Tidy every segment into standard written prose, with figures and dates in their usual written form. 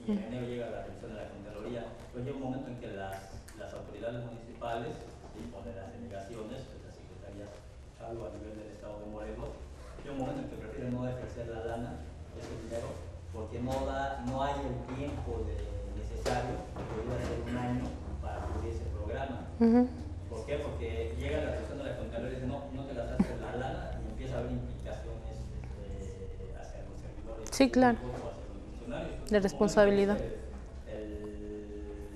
y en enero llega la revisión de la Contraloría. Pues llega un momento en que las autoridades municipales, ¿sí?, o de las delegaciones, de las secretarías, algo a nivel del Estado de Morelos, llega un momento en que prefieren no ejercer la lana, ese dinero, porque no hay el tiempo necesario, que podría ser un año, para cubrir ese programa. ¿Por qué? Porque llega la revisión de la Contraloría y dice, no te las haces la lana, y empieza a haber implicaciones hacia los servidores. Sí, claro. O hacia los funcionarios. De responsabilidad.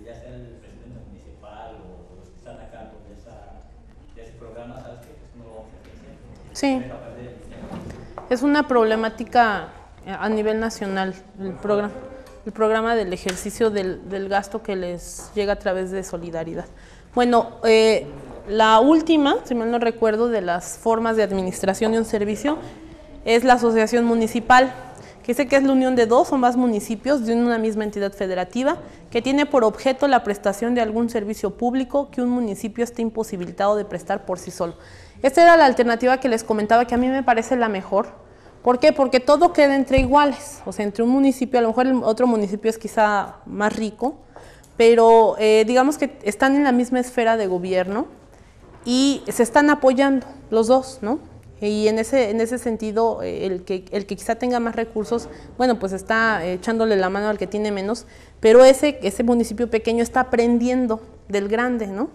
Ya sea el presidente municipal o los que están a cargo de ese programa, ¿sabes qué? Pues no lo vamos a ejercer. Sí. Es una problemática a nivel nacional, el programa del ejercicio del gasto que les llega a través de solidaridad. Bueno, la última, si mal no recuerdo, de las formas de administración de un servicio es la asociación municipal, que dice que es la unión de dos o más municipios de una misma entidad federativa que tiene por objeto la prestación de algún servicio público que un municipio esté imposibilitado de prestar por sí solo. Esta era la alternativa que les comentaba, que a mí me parece la mejor. ¿Por qué? Porque todo queda entre iguales, o sea, entre un municipio, a lo mejor el otro municipio es quizá más rico, pero digamos que están en la misma esfera de gobierno y se están apoyando los dos, ¿no? Y en ese sentido, el que quizá tenga más recursos, bueno, pues está echándole la mano al que tiene menos, pero ese municipio pequeño está aprendiendo del grande, ¿no?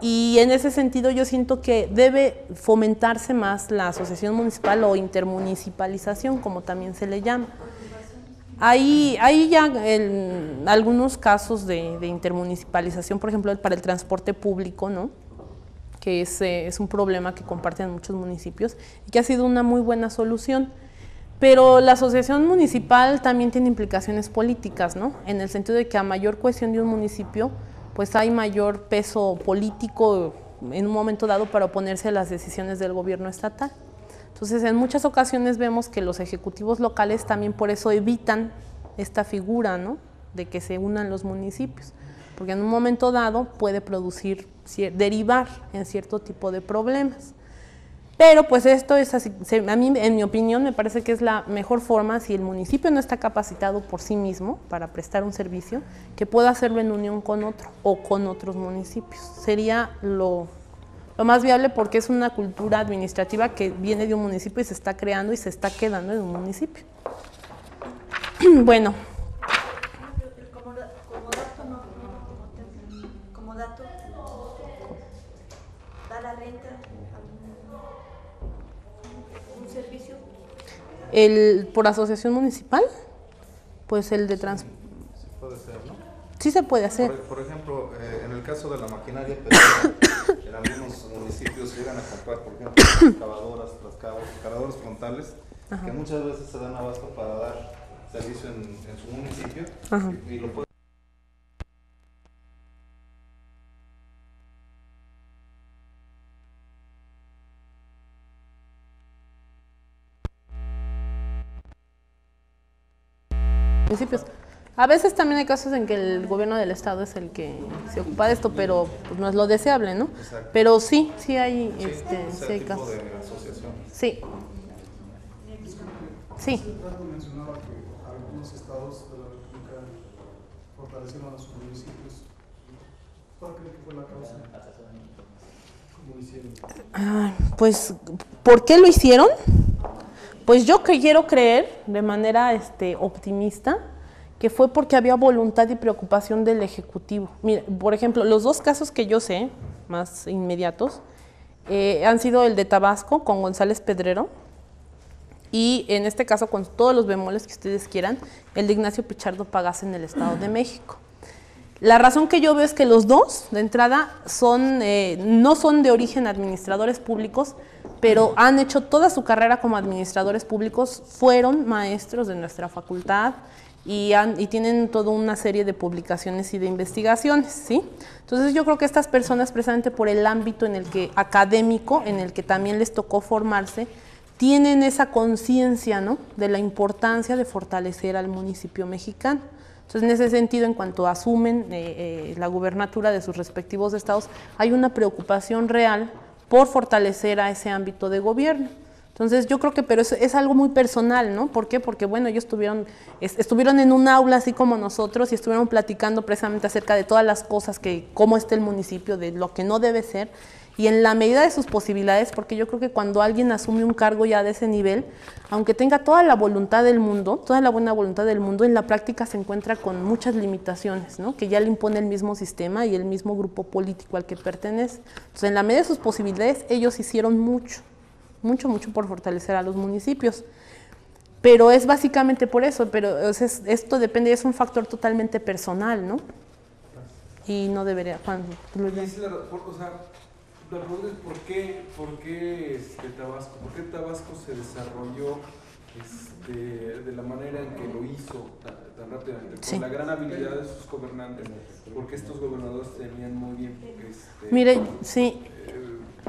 Y en ese sentido yo siento que debe fomentarse más la asociación municipal o intermunicipalización, como también se le llama. Hay ya algunos casos de intermunicipalización, por ejemplo, para el transporte público, ¿no?, que es un problema que comparten muchos municipios y que ha sido una muy buena solución. Pero la asociación municipal también tiene implicaciones políticas, ¿no?, en el sentido de que a mayor cohesión de un municipio, pues hay mayor peso político en un momento dado para oponerse a las decisiones del gobierno estatal. Entonces, en muchas ocasiones vemos que los ejecutivos locales también por eso evitan esta figura, ¿no?, de que se unan los municipios, porque en un momento dado puede derivar en cierto tipo de problemas. Pero pues esto es así, a mí, en mi opinión, me parece que es la mejor forma, si el municipio no está capacitado por sí mismo para prestar un servicio, que pueda hacerlo en unión con otro o con otros municipios. Sería lo más viable, porque es una cultura administrativa que viene de un municipio y se está creando y se está quedando en un municipio. Bueno. Como dato, da la renta un servicio. ¿Por asociación municipal? Pues el de transporte. Sí puede ser, ¿no? Sí se puede hacer. Por ejemplo, en el caso de la maquinaria, en algunos municipios llegan a comprar, por ejemplo, excavadoras, excavadores frontales, ajá, que muchas veces se dan abasto para dar servicio en su municipio, y lo pueden. Municipios. A veces también hay casos en que el gobierno del estado es el que se ocupa de esto, pero pues, no es lo deseable, ¿no? Exacto. Pero sí hay, sí, sí hay casos. De asociación. Sí. Sí. Rato mencionaba que algunos estados de la República fortalecieron a sus municipios. ¿Cuál cree que fue la causa? ¿Cómo lo hicieron? Pues, ¿por qué lo hicieron? Pues yo quiero creer, de manera optimista, que fue porque había voluntad y preocupación del Ejecutivo. Mira, por ejemplo, los dos casos que yo sé, más inmediatos, han sido el de Tabasco con González Pedrero, y en este caso, con todos los bemoles que ustedes quieran, el de Ignacio Pichardo Pagas en el Estado de México. La razón que yo veo es que los dos, de entrada, no son de origen administradores públicos, pero han hecho toda su carrera como administradores públicos, fueron maestros de nuestra facultad y tienen toda una serie de publicaciones y de investigaciones, ¿sí? Entonces yo creo que estas personas, precisamente por el ámbito académico, en el que también les tocó formarse, tienen esa conciencia, ¿no?, de la importancia de fortalecer al municipio mexicano. Entonces, en ese sentido, en cuanto asumen la gubernatura de sus respectivos estados, hay una preocupación real por fortalecer a ese ámbito de gobierno. Entonces yo creo que, pero es algo muy personal, ¿no? ¿Por qué? Porque bueno, ellos estuvieron en un aula así como nosotros y estuvieron platicando precisamente acerca de todas las cosas, cómo está el municipio, de lo que no debe ser, y en la medida de sus posibilidades, porque yo creo que cuando alguien asume un cargo ya de ese nivel, aunque tenga toda la voluntad del mundo, toda la buena voluntad del mundo, en la práctica se encuentra con muchas limitaciones, ¿no? Que ya le impone el mismo sistema y el mismo grupo político al que pertenece. Entonces, en la medida de sus posibilidades, ellos hicieron mucho por fortalecer a los municipios. Pero es básicamente por eso, pero esto depende, es un factor totalmente personal, ¿no? Y no debería, Juan. O sea, la pregunta es ¿por qué Tabasco? ¿Por qué Tabasco se desarrolló de la manera en que lo hizo tan rápidamente? Por la gran habilidad de sus gobernantes, porque estos gobernadores tenían muy bien mire, sí.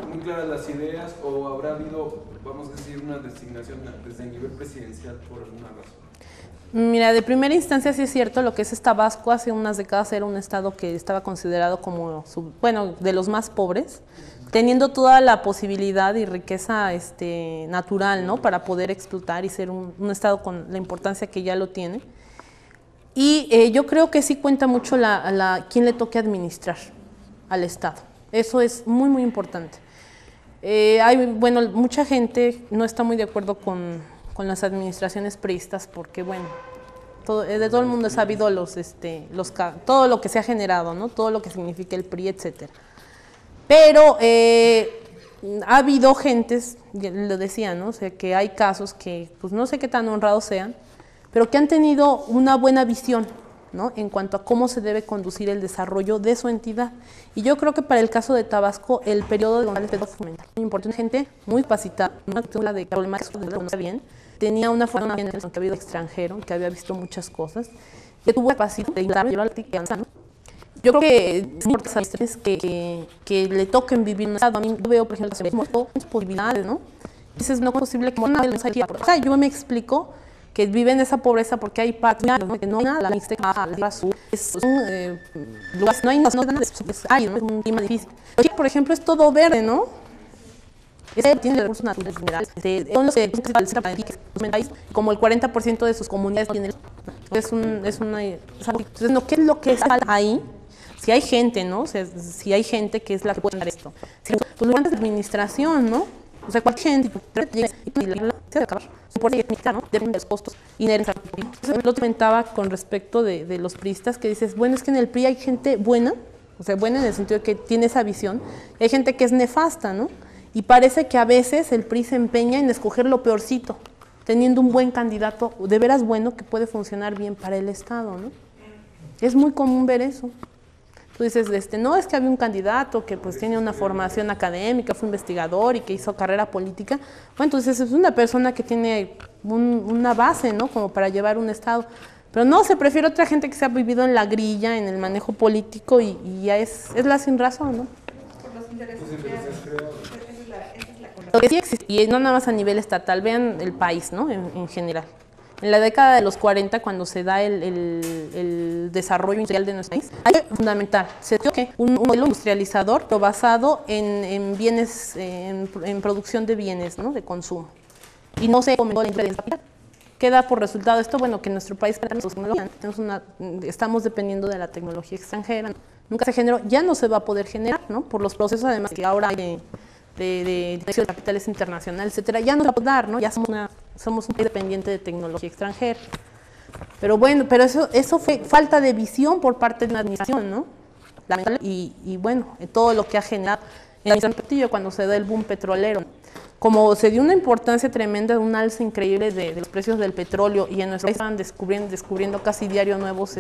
Muy claras las ideas, o habrá habido, vamos a decir, una designación desde el nivel presidencial por alguna razón. Mira, de primera instancia sí es cierto, lo que es Tabasco hace unas décadas era un estado que estaba considerado como, de los más pobres, teniendo toda la posibilidad y riqueza natural, ¿no? Para poder explotar y ser un estado con la importancia que ya lo tiene. Y yo creo que sí cuenta mucho quién le toque administrar al estado. Eso es muy, muy importante. Mucha gente no está muy de acuerdo con las administraciones priistas porque, bueno, de todo el mundo es sabido todo lo que se ha generado, ¿no? Todo lo que significa el PRI, etc. Pero ha habido gentes, lo decía, ¿no? O sea, que hay casos que, pues no sé qué tan honrados sean, pero que han tenido una buena visión, ¿no? En cuanto a cómo se debe conducir el desarrollo de su entidad. Y yo creo que para el caso de Tabasco, el periodo de González Pedro fue fundamental. Muy importante, gente muy capacitada, una cultura de problemas que conoce bien, tenía una forma en el que había ido extranjero, que había visto muchas cosas, que tuvo la capacidad de llevar a la práctica, ¿no? Yo creo que es importante que le toquen vivir un estado. A mí yo veo, por ejemplo, muchas posibilidades, ¿no? Dices, no es posible que una vez yo me explico que viven esa pobreza porque hay patios, ¿no? Que no hay nada, la mixteca, la azul, no hay nada, ¿no? Es un clima difícil. Aquí, por ejemplo, es todo verde, ¿no? Tiene recursos naturales minerales, son los que como el 40% de sus comunidades tienen. Entonces, ¿qué es lo que falta ahí? Si hay gente, ¿no? O sea, si hay gente que es la que puede dar esto. Si pues lo de administración, ¿no? O sea, cualquier gente se va a acabar. ¿No? Depende de los costos inherentes. Entonces, lo comentaba con respecto de los priistas, que dices, bueno, es que en el PRI hay gente buena, o sea, buena en el sentido de que tiene esa visión, y hay gente que es nefasta, ¿no? Y parece que a veces el PRI se empeña en escoger lo peorcito, teniendo un buen candidato de veras bueno que puede funcionar bien para el Estado, ¿no? Es muy común ver eso. Tú dices, no, es que había un candidato que pues tiene una formación académica, fue investigador y que hizo carrera política. Bueno, entonces es una persona que tiene una base, ¿no? Como para llevar un Estado. Pero no, se prefiere otra gente que se ha vivido en la grilla, en el manejo político y ya es la sin razón, ¿no? Por los intereses creados. Lo que sí existe, y no nada más a nivel estatal, vean el país, ¿no? En general. En la década de los 40, cuando se da el desarrollo industrial de nuestro país, hay fundamental, se dio que un modelo industrializador, pero basado en bienes, en producción de bienes, ¿no? De consumo. Y no se comentó la industria. ¿Qué da por resultado esto? Bueno, que en nuestro país estamos dependiendo de la tecnología extranjera. Nunca se generó, ya no se va a poder generar, ¿no? Por los procesos además que ahora hay de capitales internacionales, etcétera, ya no se va a poder dar, ¿no? Ya somos un país dependiente de tecnología extranjera. Pero bueno, pero eso fue falta de visión por parte de una administración, ¿no? Y bueno, todo lo que ha generado en la administración cuando se da el boom petrolero. Como se dio una importancia tremenda, un alza increíble de los precios del petróleo y en nuestro país estaban descubriendo casi diario nuevos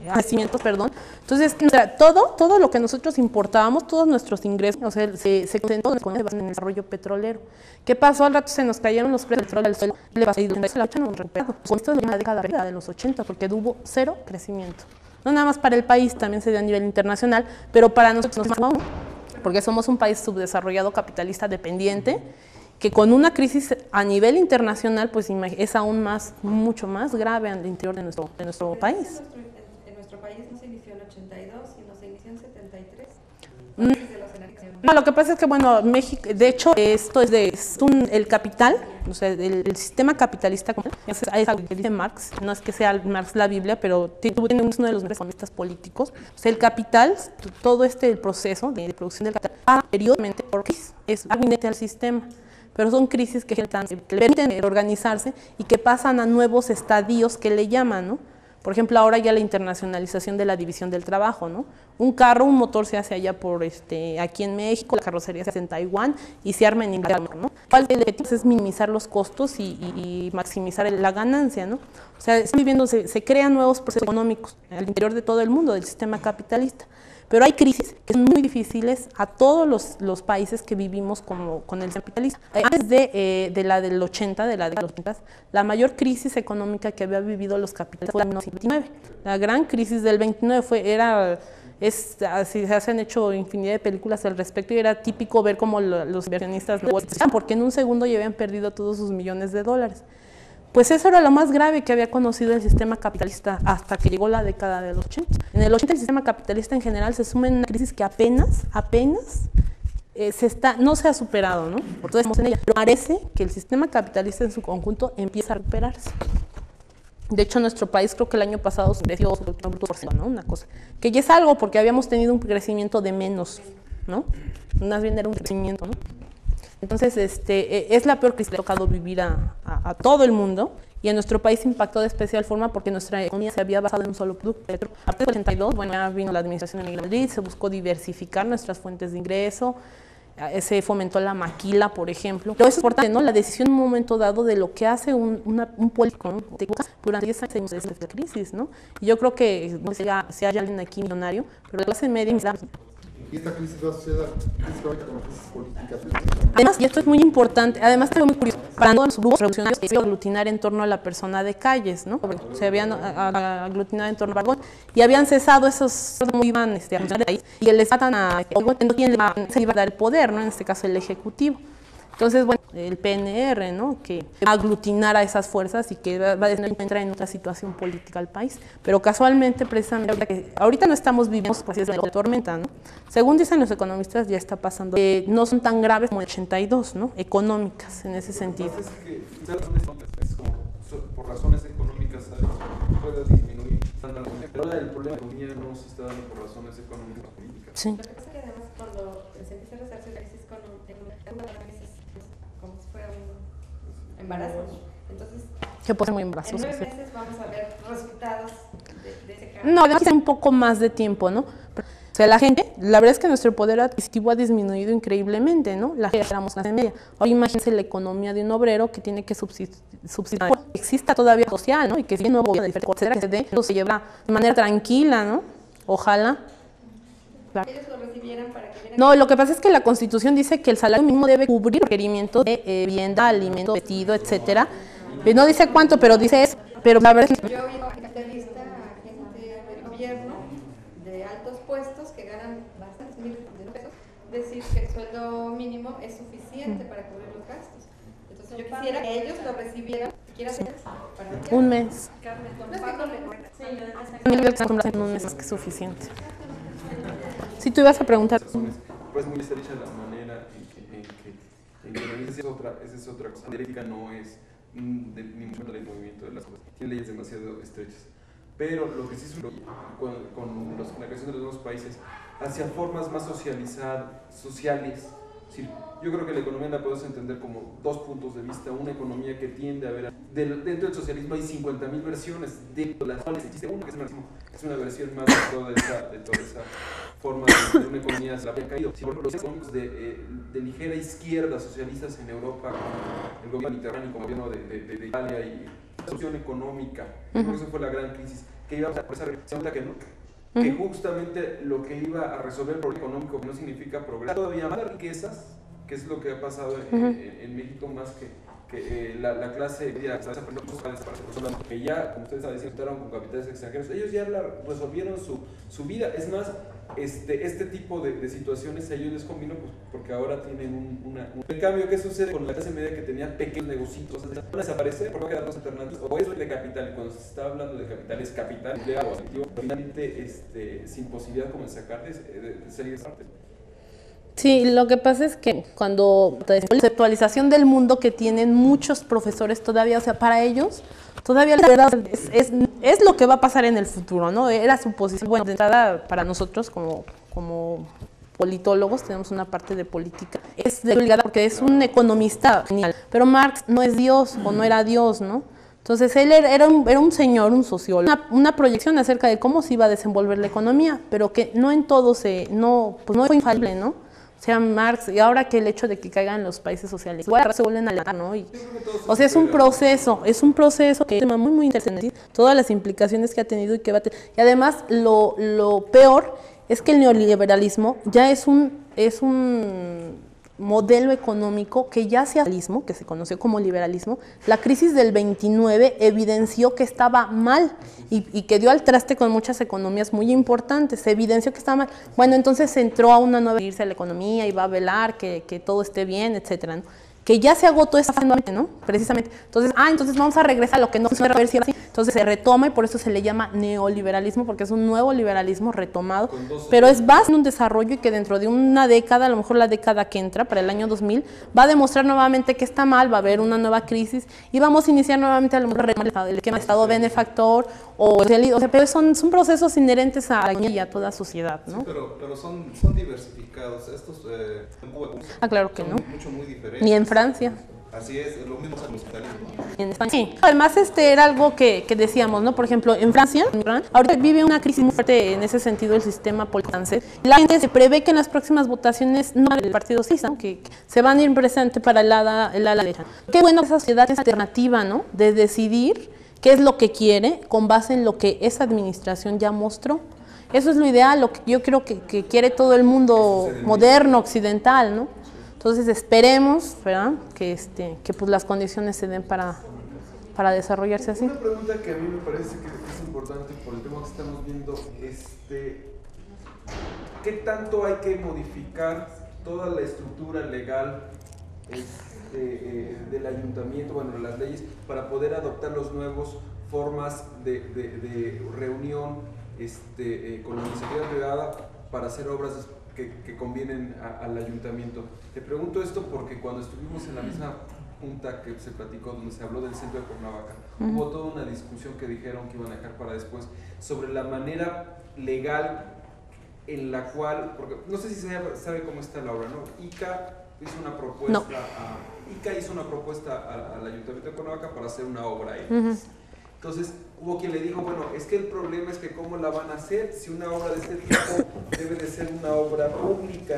yacimientos, Entonces, todo lo que nosotros importábamos, todos nuestros ingresos, o sea, se concentró en el desarrollo petrolero. ¿Qué pasó? Al rato se nos cayeron los precios del petróleo al suelo, le pasó la lucha no recuperado. Con esto de la década de los 80, porque hubo cero crecimiento. No nada más para el país, también se dio a nivel internacional, pero para nosotros más aún, porque somos un país subdesarrollado, capitalista, dependiente, que con una crisis a nivel internacional, pues es aún mucho más grave al interior de nuestro país. En nuestro país no se inició en 82, sino se inició en 73. Antes de los anexos. No, lo que pasa es que, bueno, México, de hecho, esto el capital, o sea, el sistema capitalista, es algo que dice Marx, no es que sea Marx la Biblia, pero tiene uno de los mejores economistas políticos. O sea, el capital, todo el proceso de producción del capital, pasa periódicamente por crisis, es algo inherente al sistema. Pero son crisis que le permiten organizarse y que pasan a nuevos estadios que le llaman, ¿no? Por ejemplo, ahora ya la internacionalización de la división del trabajo, ¿no? Un motor se hace allá aquí en México, la carrocería se hace en Taiwán y se arma en Inglaterra, ¿no? El objetivo es minimizar los costos y maximizar la ganancia, ¿no? O sea, se crean nuevos procesos económicos al interior de todo el mundo, del sistema capitalista. Pero hay crisis que son muy difíciles a todos los países que vivimos con el capitalismo. Antes de la del 80, de la de los 80, la mayor crisis económica que había vivido los capitalistas fue en 1929. La gran crisis del 29 se han hecho infinidad de películas al respecto y era típico ver cómo los inversionistas porque en un segundo ya habían perdido todos sus millones de dólares. Pues eso era lo más grave que había conocido el sistema capitalista hasta que llegó la década del 80. En el 80 el sistema capitalista en general se suma en una crisis que apenas no se ha superado, ¿no? Por todo estamos en ella. Pero parece que el sistema capitalista en su conjunto empieza a recuperarse. De hecho, nuestro país creo que el año pasado creció su Producto Bruto por ciento, ¿no? Una cosa que ya es algo porque habíamos tenido un crecimiento de menos, ¿no? Más bien era un crecimiento, ¿no? Entonces, es la peor crisis que le ha tocado vivir a todo el mundo y en nuestro país impactó de especial forma porque nuestra economía se había basado en un solo producto. A partir del 82, bueno, ya vino la administración de Miguel Madrid, se buscó diversificar nuestras fuentes de ingreso, se fomentó la maquila, por ejemplo. Pero eso es importante, ¿no? La decisión en un momento dado de lo que hace un político, ¿no? Durante 10 años de esta crisis, ¿no? Y yo creo que no sé si hay alguien aquí millonario, pero la clase media... ¿Y esta crisis va a suceder principalmente con la crisis política? Además, y esto es muy importante, además es muy curioso, para todos los grupos revolucionarios se iban a aglutinar en torno a la persona de Calles, ¿no? Se habían aglutinado en torno a Barbón y habían cesado esos muy iban a de ahí y les matan a quién se iba a dar el poder, ¿no? En este caso el Ejecutivo. Entonces, bueno, el PNR, ¿no? Que va a aglutinar a esas fuerzas y que va a entrar en otra situación política al país. Pero casualmente, precisamente, ahorita no estamos viviendo procesos de tormenta, ¿no? Según dicen los economistas, ya está pasando. No son tan graves como el 82, ¿no? Económicas, en ese sentido. Es que, es como, por razones económicas, puede disminuir. Pero ahora el problema de la economía no se está dando por razones económicas o políticas. Sí. Lo que pasa es que además cuando se empieza a resarcir la crisis económica, como si fuera un embarazo. Entonces, que puede ser muy embarazoso. En 9 meses vamos a ver resultados de ese cambio. No, debe ser un poco más de tiempo, ¿no? O sea, la verdad es que nuestro poder adquisitivo ha disminuido increíblemente, ¿no? La gente éramos clase media. Ahora imagínense la economía de un obrero que tiene que subsistir. Exista todavía social, ¿no? Y que si bien no voy a diferenciar que se dé, se lleva de manera tranquila, ¿no? Ojalá. Claro. Ellos lo recibieran para que vieran. No, lo que pasa es que la Constitución dice que el salario mínimo debe cubrir requerimientos de vivienda, alimento, vestido, etcétera. No dice cuánto, pero dice eso. Pero la verdad es que yo he oído a capitalista, a gente del gobierno de altos puestos que ganan bastantes miles de pesos, decir que el sueldo mínimo es suficiente para cubrir los gastos. Entonces yo quisiera que ellos lo recibieran, siquiera para un mes. No, un mes es que es suficiente. Si tú ibas a preguntar. Pues muy estrecha la manera en que esa es otra cosa. La dialéctica no es ni mucho del movimiento de las cosas. Tiene leyes demasiado estrechas. Pero lo que sí es con la creación de los nuevos países, hacia formas más sociales. Sí, yo creo que la economía la podemos entender como dos puntos de vista. Una economía que tiende a ver... Dentro del socialismo hay 50.000 versiones, de las cuales existe una que es una versión más de toda esa forma de una economía se la había caído. Si por ejemplo los económicos de ligera izquierda socialistas en Europa, el gobierno mediterráneo, como el gobierno de Italia y la solución económica, por eso fue la gran crisis, que iba a pasar, se nota que no. Que justamente lo que iba a resolver el problema económico, que no significa progreso, todavía más riquezas, que es lo que ha pasado en México, más que la clase media que ya, como ustedes saben, se juntaron con capitales extranjeros, ellos ya resolvieron su vida. Es más, este tipo de situaciones a ellos les convino, pues, porque ahora tienen En cambio, ¿qué sucede con la clase media que tenía pequeños negocios? Van a desaparecer, porque va a quedar dos alternativas, o eso es de capital, cuando se está hablando de capital, es capital empleado, finalmente sin posibilidad como de sacar de salir de parte. Sí, lo que pasa es que cuando la conceptualización del mundo que tienen muchos profesores todavía, o sea, para ellos, todavía la verdad es lo que va a pasar en el futuro, ¿no? Era su posición. Bueno, de entrada, para nosotros como politólogos, tenemos una parte de política, es obligada porque es un economista genial, pero Marx no es Dios o no era Dios, ¿no? Entonces él era un señor, un sociólogo, una proyección acerca de cómo se iba a desenvolver la economía, pero que no en todo no fue infalible, ¿no? O sea, Marx, y ahora que el hecho de que caigan los países sociales, igual se vuelven a levantar, ¿no? O sea, es un proceso que es muy, muy interesante, ¿sí? Todas las implicaciones que ha tenido y que va a tener. Y además, lo peor es que el neoliberalismo ya es un modelo económico que ya que se conoció como liberalismo. La crisis del 29 evidenció que estaba mal y que dio al traste con muchas economías muy importantes. Se evidenció que estaba mal. Bueno, entonces se entró a una nueva irse a la economía y va a velar que todo esté bien, etcétera, ¿no? Que ya se agotó esa fase, ¿no? Precisamente. Entonces vamos a regresar a lo que no se ver si así. Entonces se retoma y por eso se le llama neoliberalismo, porque es un nuevo liberalismo retomado, pero es base en un desarrollo y que dentro de una década, a lo mejor la década que entra, para el año 2000, va a demostrar nuevamente que está mal, va a haber una nueva crisis y vamos a iniciar nuevamente a lo mejor el esquema de Estado benefactor o sea, pero son procesos inherentes a la economía y a toda sociedad, ¿no? Sí, pero son diversificados. Estos claro que no. Muy diferentes. Ni en Francia. Así es lo mismo con los capitalismo. En España. Sí. Además, era algo que decíamos, ¿no? Por ejemplo, en Francia, ahorita vive una crisis muy fuerte en ese sentido el sistema político francés. La gente se prevé que en las próximas votaciones no el partido socialista, ¿no? que se van a ir presente para el ala derecha. Qué bueno que esa sociedad es alternativa, ¿no? De decidir qué es lo que quiere con base en lo que esa administración ya mostró. Eso es lo ideal, lo que yo creo que quiere todo el mundo moderno, occidental, ¿no? Entonces esperemos, ¿verdad? Que pues las condiciones se den para desarrollarse así. Una pregunta que a mí me parece que es importante por el tema que estamos viendo, ¿qué tanto hay que modificar toda la estructura legal del ayuntamiento, bueno, las leyes, para poder adoptar las nuevas formas de reunión con la iniciativa privada para hacer obras que convienen al ayuntamiento? Te pregunto esto porque cuando estuvimos en la misma junta que se platicó, donde se habló del centro de Cuernavaca, hubo toda una discusión que dijeron que iban a dejar para después sobre la manera legal en la cual, porque no sé si se sabe cómo está la obra, ¿no? ICA hizo una propuesta al ayuntamiento de Cuernavaca para hacer una obra ahí. Entonces hubo quien le dijo, bueno, es que el problema es que cómo la van a hacer si una obra de este tipo debe de ser una obra pública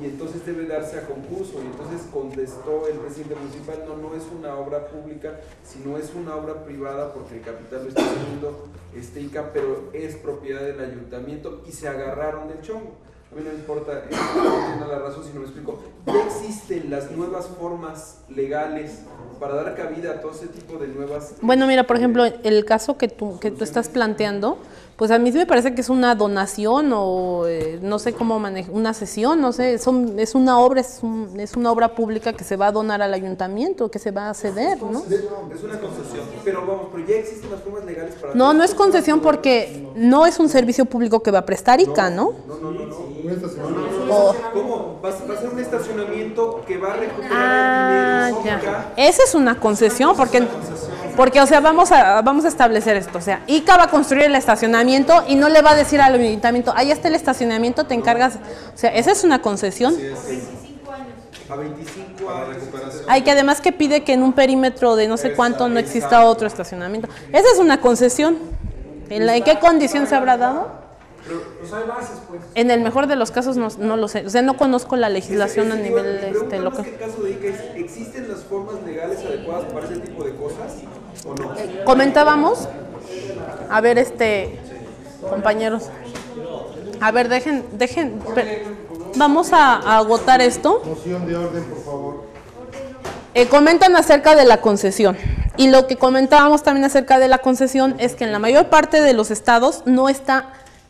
y entonces debe darse a concurso. Y entonces contestó el presidente municipal, no es una obra pública, sino es una obra privada porque el capital lo está haciendo ICA, pero es propiedad del ayuntamiento y se agarraron del chongo. A mí no me importa, no entiendo la razón si no me explico. Ya existen las nuevas formas legales para dar cabida a todo ese tipo de nuevas... Bueno, mira, por ejemplo, el caso que tú estás planteando, pues a mí sí me parece que es una donación o no sé cómo manejar, una cesión, no sé, es una obra pública que se va a donar al ayuntamiento, que se va a ceder, ¿no? Es una concesión, pero ya existen las formas legales para... No es concesión porque no es un servicio público que va a prestar ICA, ¿no? ¿Cómo? Va a ser un estacionamiento que va a recuperar el dinero. Ya. Esa es una concesión porque o sea, vamos a establecer esto, o sea, ICA va a construir el estacionamiento y no le va a decir al ayuntamiento, ahí está el estacionamiento, te encargas, o sea, esa es una concesión. Sí, 25 años. A 25 años. Recuperación. Hay que además que pide que en un perímetro de no sé cuánto no exista otro estacionamiento. Esa es una concesión. ¿En qué condición se habrá dado? Pues hay bases, pues. En el mejor de los casos no lo sé, o sea, no conozco la legislación a nivel local. ¿En qué caso de ICA existen las formas legales adecuadas para ese tipo de cosas o no? Comentábamos, a ver, compañeros, a ver, dejen, vamos a agotar esto. Moción de orden, por favor. Comentan acerca de la concesión. Y lo que comentábamos también acerca de la concesión es que en la mayor parte de los estados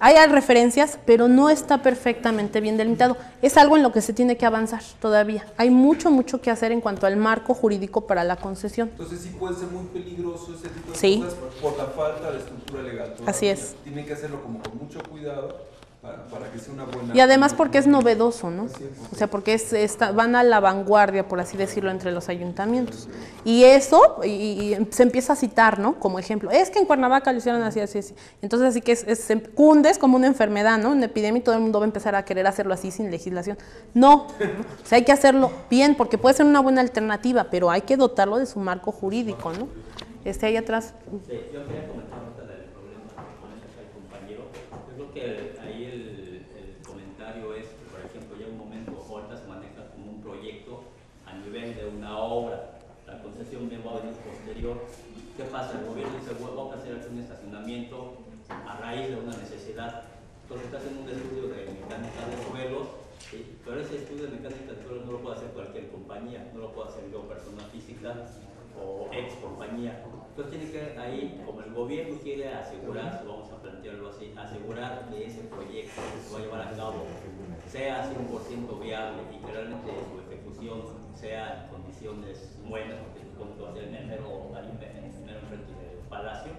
hay referencias, pero no está perfectamente bien delimitado. Es algo en lo que se tiene que avanzar todavía. Hay mucho que hacer en cuanto al marco jurídico para la concesión. Entonces sí puede ser muy peligroso ese tipo de Sí. cosas por la falta de estructura legal. Así es. Tienen que hacerlo como con mucho cuidado para que sea una buena... Y además porque es novedoso, ¿no? O sea, porque van a la vanguardia, por así decirlo, entre los ayuntamientos. Y eso, y se empieza a citar, ¿no? Como ejemplo, es que en Cuernavaca lo hicieron así, así, así. Entonces, así que se cunde, es como una enfermedad, ¿no? Una epidemia y todo el mundo va a empezar a querer hacerlo así sin legislación. No, o sea, hay que hacerlo bien, porque puede ser una buena alternativa, pero hay que dotarlo de su marco jurídico, ¿no? Ahí atrás. Sí, yo quería comentar ahorita del problema que comenta acá el compañero. Yo creo que ahí el comentario es, por ejemplo, ya un momento, ahorita se maneja como un proyecto a nivel de una obra. La concesión bien va a venir posterior. ¿Qué pasa? El gobierno dice, vamos a hacer aquí un estacionamiento a raíz de una necesidad. Entonces está haciendo un estudio de mecánica de suelos, ¿sí? Pero ese estudio de mecánica de suelos no lo puede hacer cualquier compañía, no lo puede hacer yo, persona física o ex compañía. Entonces tiene que ahí, como el gobierno quiere asegurarse, vamos a plantearlo así, asegurar que ese proyecto que se va a llevar a cabo sea 100% viable y que realmente su ejecución sea en condiciones buenas, porque supongo que va a ser en el mero enfrente del palacio,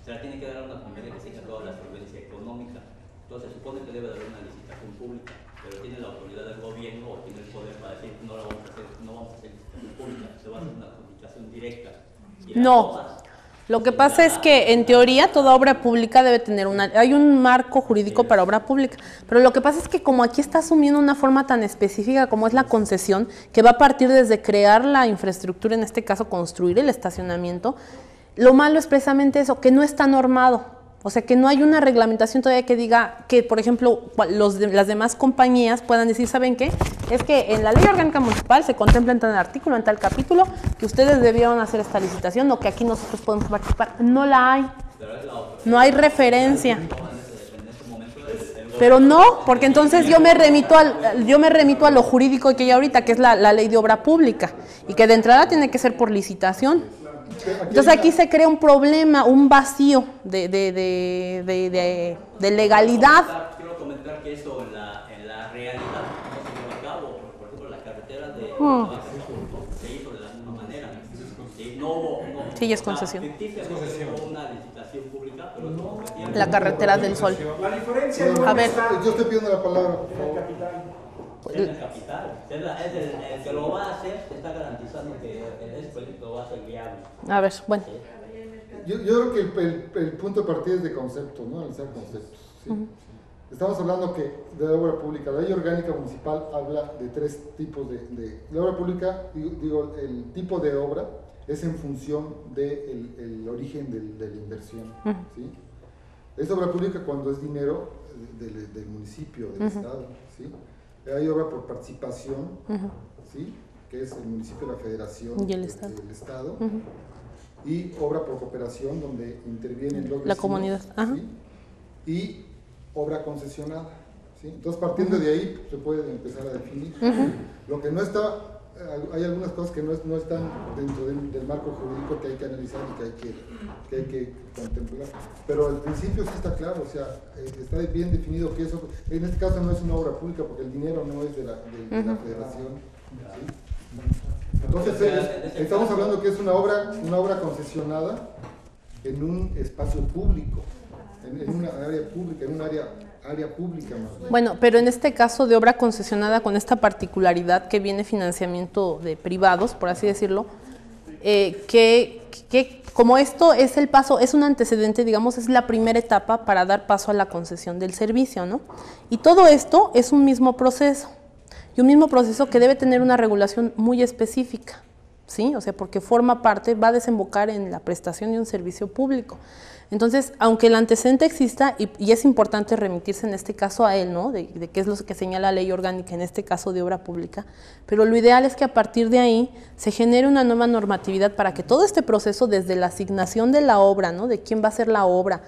se la tiene que dar a una compañía que tenga toda la solvencia económica. Entonces se supone que debe haber una licitación pública, pero tiene la autoridad del gobierno o tiene el poder para decir no la vamos a hacer, no vamos a hacer licitación pública, se va a hacer una comunicación directa. No, lo que pasa es que en teoría toda obra pública debe tener hay un marco jurídico para obra pública, pero lo que pasa es que como aquí está asumiendo una forma tan específica como es la concesión, que va a partir desde crear la infraestructura, en este caso construir el estacionamiento, lo malo es precisamente eso, que no está normado. O sea, que no hay una reglamentación todavía que diga que, por ejemplo, las demás compañías puedan decir, ¿saben qué? Es que en la Ley Orgánica Municipal se contempla en tal artículo, en tal capítulo, que ustedes debieron hacer esta licitación o que aquí nosotros podemos participar. No la hay. No hay referencia. Pero no, porque entonces yo me remito a lo jurídico que hay ahorita, que es la Ley de Obra Pública, y que de entrada tiene que ser por licitación. Entonces aquí se crea un problema, un vacío de legalidad. Quiero comentar que eso en la realidad no se lleva a cabo. Por ejemplo, la carretera de se hizo de la misma manera. No hubo sí, es concesión. Hubo una licitación pública, pero no la carretera del Sol. La diferencia A ver. yo estoy pidiendo la palabra, por favor. Es el capital, el que lo va a hacer está garantizando que ese proyecto va a ser viable. A ver, bueno. Yo creo que el punto de partida es de concepto, ¿no? Analizar conceptos. ¿Sí? Estamos hablando que de obra pública, la ley orgánica municipal habla de tres tipos de la obra pública, digo, el tipo de obra es en función del origen de la inversión. ¿Sí? Es obra pública cuando es dinero del municipio, del Estado. ¿Sí? Hay obra por participación, ¿sí? Que es el municipio, la federación y el Estado. El Estado. Y obra por cooperación, donde intervienen los vecinos, la comunidad. ¿sí? Y obra concesionada. ¿Sí? Entonces, partiendo de ahí, se puede empezar a definir. Lo que no está, hay algunas cosas que no están dentro del marco jurídico que hay que analizar y que hay que contemplar. Pero al principio sí está claro, o sea, está bien definido que eso, en este caso no es una obra pública porque el dinero no es de la federación. ¿Sí? Entonces, estamos hablando que es una obra concesionada en un espacio público, en una área pública, en un área pública más bien. Bueno, pero en este caso de obra concesionada con esta particularidad que viene financiamiento de privados, por así decirlo, que como esto es el paso, es un antecedente, digamos, es la primera etapa para dar paso a la concesión del servicio, ¿no? Y todo esto es un mismo proceso, y un mismo proceso que debe tener una regulación muy específica, ¿sí? O sea, porque forma parte, va a desembocar en la prestación de un servicio público. Entonces, aunque el antecedente exista, y es importante remitirse en este caso a él, ¿no? De qué es lo que señala la ley orgánica, en este caso de obra pública, pero lo ideal es que a partir de ahí se genere una nueva normatividad para que todo este proceso, desde la asignación de la obra, ¿no? De quién va a hacer la obra,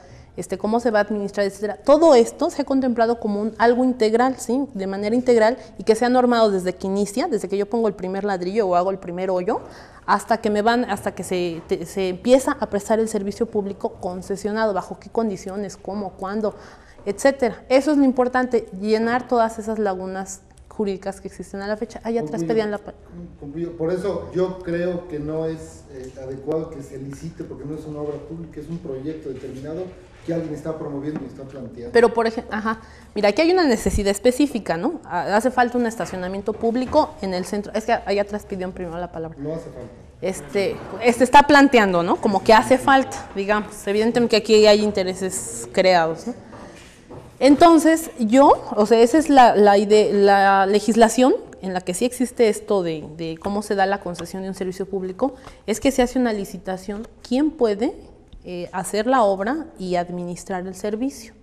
cómo se va a administrar, etcétera, todo esto se ha contemplado como algo integral, ¿sí? De manera integral, y que sea normado desde que inicia, desde que yo pongo el primer ladrillo o hago el primer hoyo, hasta que se empieza a prestar el servicio público concesionado, bajo qué condiciones, cómo, cuándo, etcétera. Eso es lo importante, llenar todas esas lagunas jurídicas que existen a la fecha. Allá atrás pedían la... Por eso yo creo que no es adecuado que se licite, porque no es una obra pública, es un proyecto determinado que alguien está promoviendo y está planteando. Pero, por ejemplo, mira, aquí hay una necesidad específica, ¿no? Hace falta un estacionamiento público en el centro. Es que allá atrás pidieron primero la palabra. No hace falta. Este está planteando, ¿no? Como que hace falta, digamos. Evidentemente que aquí hay intereses creados, ¿no? Entonces, esa es la legislación en la que sí existe esto de cómo se da la concesión de un servicio público, es que se hace una licitación. ¿Quién puede hacer la obra y administrar el servicio?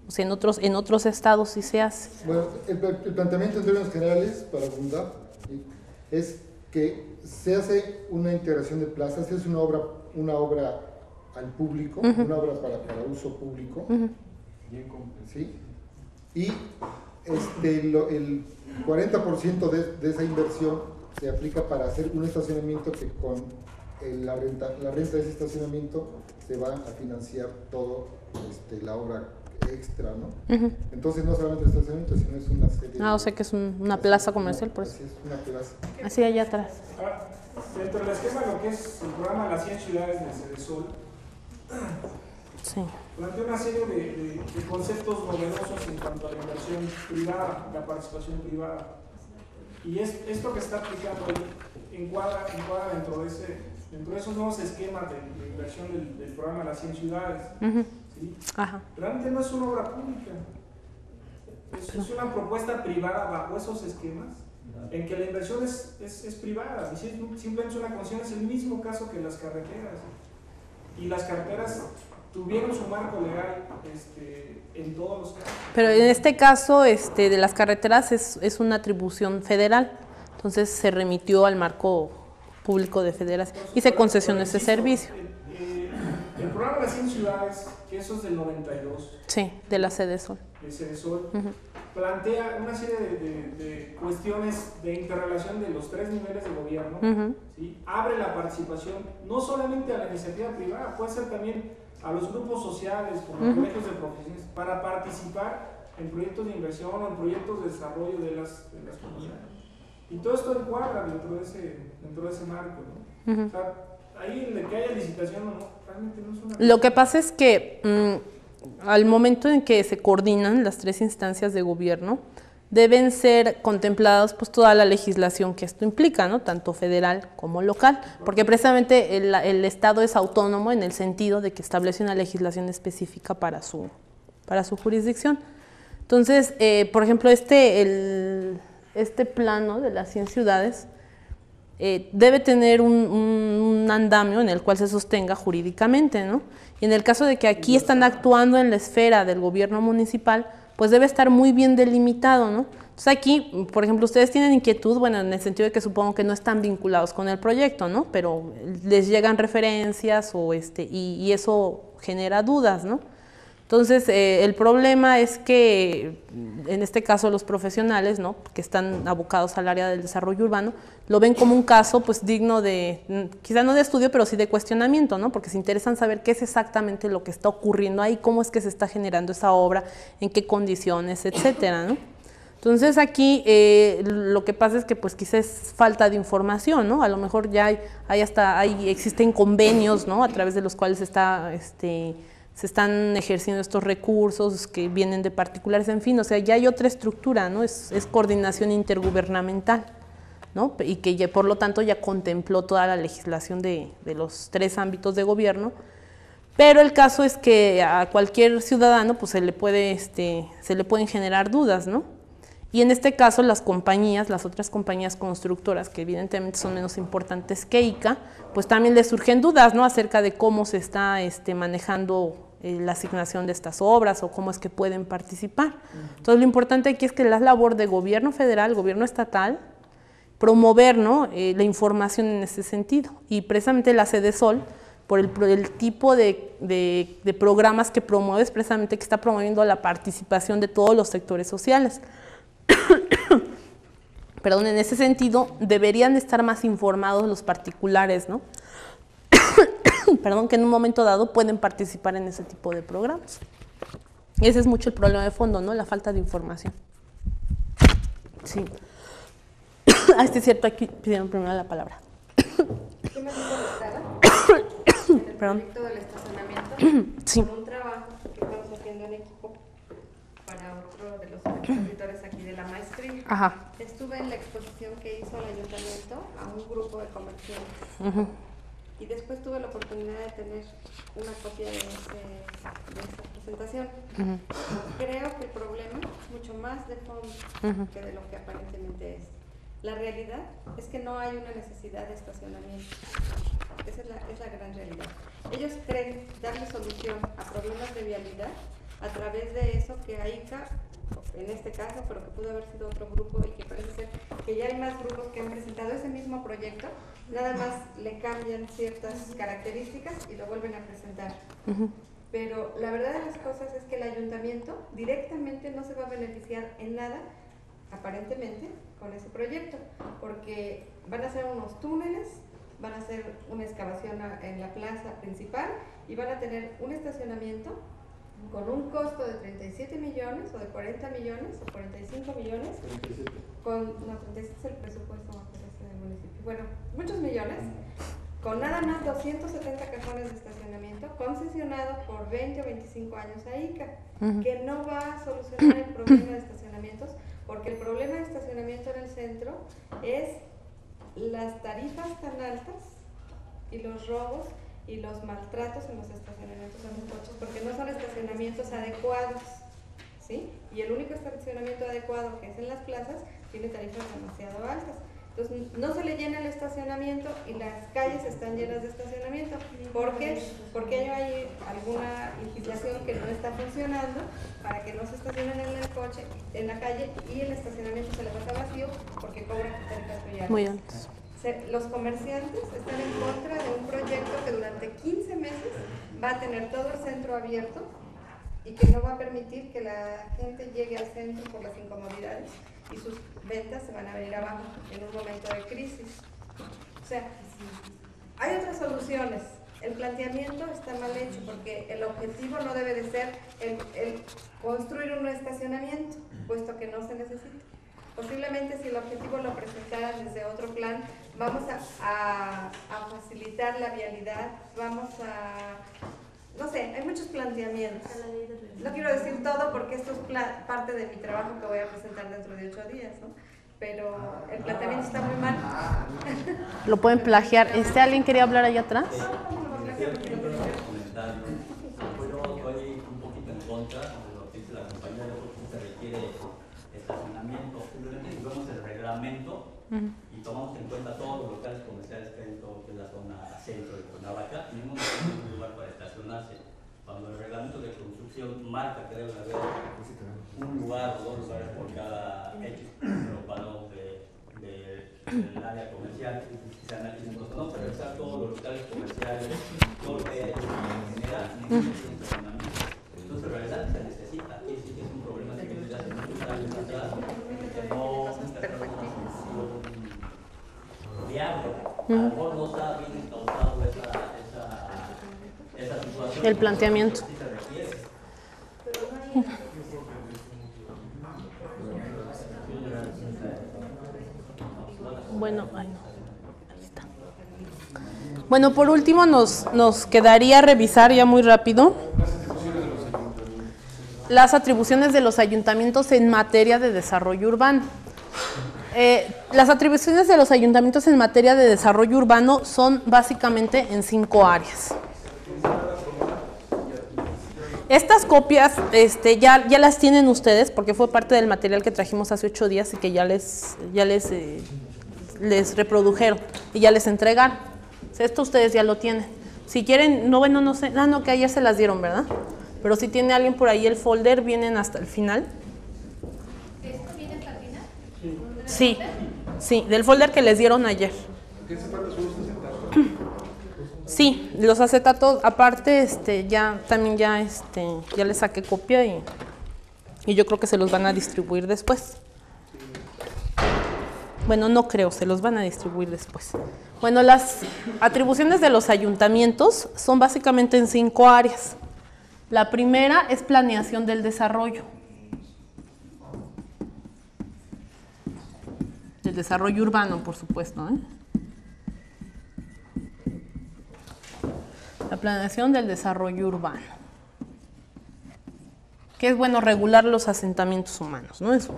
O sea, en otros estados sí se hace. Bueno, el planteamiento en términos generales para abundar es que se hace una integración de plazas, es una obra al público, una obra para uso público, ¿sí? Y el 40% de esa inversión se aplica para hacer un estacionamiento que con la renta de ese estacionamiento se va a financiar todo la obra extra, ¿no? Entonces no solamente el estacionamiento, sino es una serie o sea que es una plaza comercial, por eso. Así es, una plaza. Así allá atrás. Dentro del esquema de lo que es el programa Las 100 ciudades del CEDESOL, sí, plantea una serie de conceptos novedosos en cuanto a la inversión privada, la participación privada. Y esto que está aplicando ahí encuadra dentro de esos nuevos esquemas de inversión del programa Las 100 ciudades. ¿Sí? Realmente no es una obra pública, es una propuesta privada bajo esos esquemas en que la inversión es privada, y simplemente una concesión. Es el mismo caso que las carreteras, y las carreteras tuvieron su marco legal en todos los casos. Pero en este caso de las carreteras es una atribución federal, entonces se remitió al marco público de federación y se concesionó ese servicio. El programa de las 100 ciudades, que eso es del 92. Sí, de la CEDESOL. De CEDESOL, plantea una serie de cuestiones de interrelación de los 3 niveles de gobierno. ¿Sí? Abre la participación no solamente a la iniciativa privada, puede ser también a los grupos sociales, como los colegios de profesiones, para participar en proyectos de inversión o en proyectos de desarrollo de las comunidades. Y todo esto encuadra dentro de ese marco, ¿no? O sea, ahí en el que haya licitación o no, realmente no es una... Lo que pasa es que al momento en que se coordinan las 3 instancias de gobierno, deben ser contempladas pues toda la legislación que esto implica, ¿no? Tanto federal como local, porque precisamente el Estado es autónomo en el sentido de que establece una legislación específica para su jurisdicción. Entonces, por ejemplo, este plano de las 100 ciudades debe tener un andamio en el cual se sostenga jurídicamente, ¿no? Y en el caso de que aquí están actuando en la esfera del gobierno municipal, pues debe estar muy bien delimitado, ¿no? Entonces aquí, por ejemplo, ustedes tienen inquietud, bueno, en el sentido de que supongo que no están vinculados con el proyecto, ¿no? Pero les llegan referencias y eso genera dudas, ¿no? Entonces, el problema es que, en este caso, los profesionales, ¿no?, que están abocados al área del desarrollo urbano, lo ven como un caso pues digno de, quizá no de estudio, pero sí de cuestionamiento, ¿no?, porque se interesan saber qué es exactamente lo que está ocurriendo ahí, cómo es que se está generando esa obra, en qué condiciones, etcétera, ¿no? Entonces aquí lo que pasa es que pues quizás es falta de información, ¿no? A lo mejor ya existen convenios, ¿no?, a través de los cuales se están ejerciendo estos recursos que vienen de particulares, en fin, o sea, ya hay otra estructura, ¿no? Es coordinación intergubernamental, ¿no? Y que ya, por lo tanto ya contempló toda la legislación de los 3 ámbitos de gobierno, pero el caso es que a cualquier ciudadano pues se le pueden generar dudas, ¿no? Y en este caso las otras compañías constructoras, que evidentemente son menos importantes que ICA, pues también les surgen dudas, ¿no?, acerca de cómo se está manejando la asignación de estas obras o cómo es que pueden participar. Entonces lo importante aquí es que la labor de gobierno federal, gobierno estatal, promover, ¿no?, la información en ese sentido. Y precisamente la CEDESOL, por el tipo de programas que promueve, es precisamente que está promoviendo la participación de todos los sectores sociales. Perdón, en ese sentido deberían estar más informados los particulares, ¿no? Perdón, que en un momento dado pueden participar en ese tipo de programas. Y ese es mucho el problema de fondo, ¿no?, la falta de información. Sí. Es cierto, aquí pidieron primero la palabra. ¿Qué me dijo, doctora? En el Perdón. proyecto del estacionamiento, Sí. con un trabajo haciendo en equipo para otro de los expositores aquí de la maestría. Ajá. Estuve en la exposición que hizo el ayuntamiento a un grupo de comerciantes. Ujú. Y después tuve la oportunidad de tener una copia de esa presentación. Ujú. Creo que el problema es mucho más de fondo Ujú. que de lo que aparentemente es. La realidad es que no hay una necesidad de estacionamiento. Esa es la gran realidad. Ellos creen darle solución a problemas de vialidad a través de eso que AICA, en este caso, pero que pudo haber sido otro grupo y que parece ser que ya hay más grupos que han presentado ese mismo proyecto, nada más le cambian ciertas características y lo vuelven a presentar. Ujú. Pero la verdad de las cosas es que el ayuntamiento directamente no se va a beneficiar en nada, aparentemente, con ese proyecto, porque van a hacer unos túneles, van a hacer una excavación en la plaza principal y van a tener un estacionamiento con un costo de 37 millones o de 40 millones o 45 millones, no, 37 es el presupuesto del municipio, bueno, muchos millones, con nada más 270 cajones de estacionamiento concesionado por 20 o 25 años a ICA, que no va a solucionar el problema de estacionamientos, porque el problema de estacionamiento en el centro es las tarifas tan altas y los robos y los maltratos en los estacionamientos de los coches, porque no son estacionamientos adecuados, ¿sí? Y el único estacionamiento adecuado que es en las plazas tiene tarifas demasiado altas. Entonces no se le llena el estacionamiento y las calles están llenas de estacionamiento. ¿Por qué? Porque hay alguna legislación que no está funcionando para que no se estacionen en el coche, en la calle, y el estacionamiento se le pasa vacío porque cobran tarifas Muy altas. Los comerciantes están en contra de un proyecto que durante 15 meses va a tener todo el centro abierto y que no va a permitir que la gente llegue al centro por las incomodidades y sus ventas se van a venir abajo en un momento de crisis. O sea, hay otras soluciones. El planteamiento está mal hecho porque el objetivo no debe de ser el construir un estacionamiento, puesto que no se necesita. Posiblemente si el objetivo lo presentaran desde otro plan, vamos a facilitar la vialidad, vamos a... No sé, hay muchos planteamientos. No quiero decir todo porque esto es parte de mi trabajo que voy a presentar dentro de 8 días, ¿no? Pero el planteamiento está muy mal. Lo pueden plagiar. ¿Alguien quería hablar allá atrás? Estoy un poquito en contra de lo que dice la compañía, de que se requiere estacionamiento. Simplemente si vemos el reglamento y tomamos en cuenta todos los locales comerciales que hay en todo lo que es la zona centro de Cuernavaca, ninguno tiene un lugar para estacionarse. Cuando el reglamento de construcción marca que debe haber un lugar o 2 lugares por cada X urbano del área comercial, se analizan, entonces no se revisar todos los locales comerciales, todo lo que hay genera necesidad de estacionamiento. Entonces en realidad se necesita, y sí que es un problema que viene desde hace muchos años atrás, que no está viable. A lo mejor no está bien encauzado esa situación. El planteamiento. Sí se requiere. Bueno, ay no. Ahí está. Bueno, por último nos quedaría revisar ya muy rápido las atribuciones de los ayuntamientos en materia de desarrollo urbano. Las atribuciones de los ayuntamientos en materia de desarrollo urbano son básicamente en 5 áreas. Estas copias ya las tienen ustedes porque fue parte del material que trajimos hace 8 días y que ya les reprodujeron y ya les entregaron. O sea, esto ustedes ya lo tienen. Si quieren, no sé, no, que ayer se las dieron, ¿verdad? Pero si tiene alguien por ahí el folder, vienen hasta el final. ¿Esto viene hasta el final? Sí, del folder que les dieron ayer. ¿Qué se falta? ¿Son los acetatos? Sí, los acetatos, aparte, ya les saqué copia y yo creo que se los van a distribuir después. Bueno, no creo, se los van a distribuir después. Bueno, las atribuciones de los ayuntamientos son básicamente en 5 áreas. La primera es planeación del desarrollo. Del desarrollo urbano, por supuesto, La planeación del desarrollo urbano. que es, bueno, regular los asentamientos humanos, ¿no? Es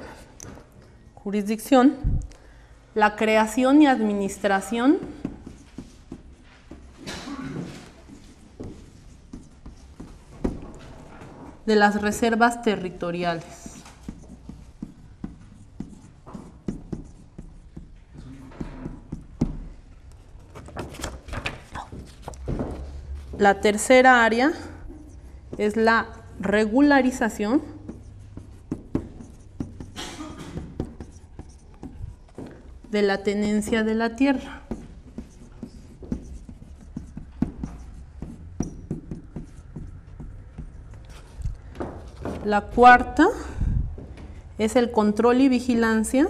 jurisdicción, la creación y administración de las reservas territoriales. La tercera área es la regularización de la tenencia de la tierra. La cuarta es el control y vigilancia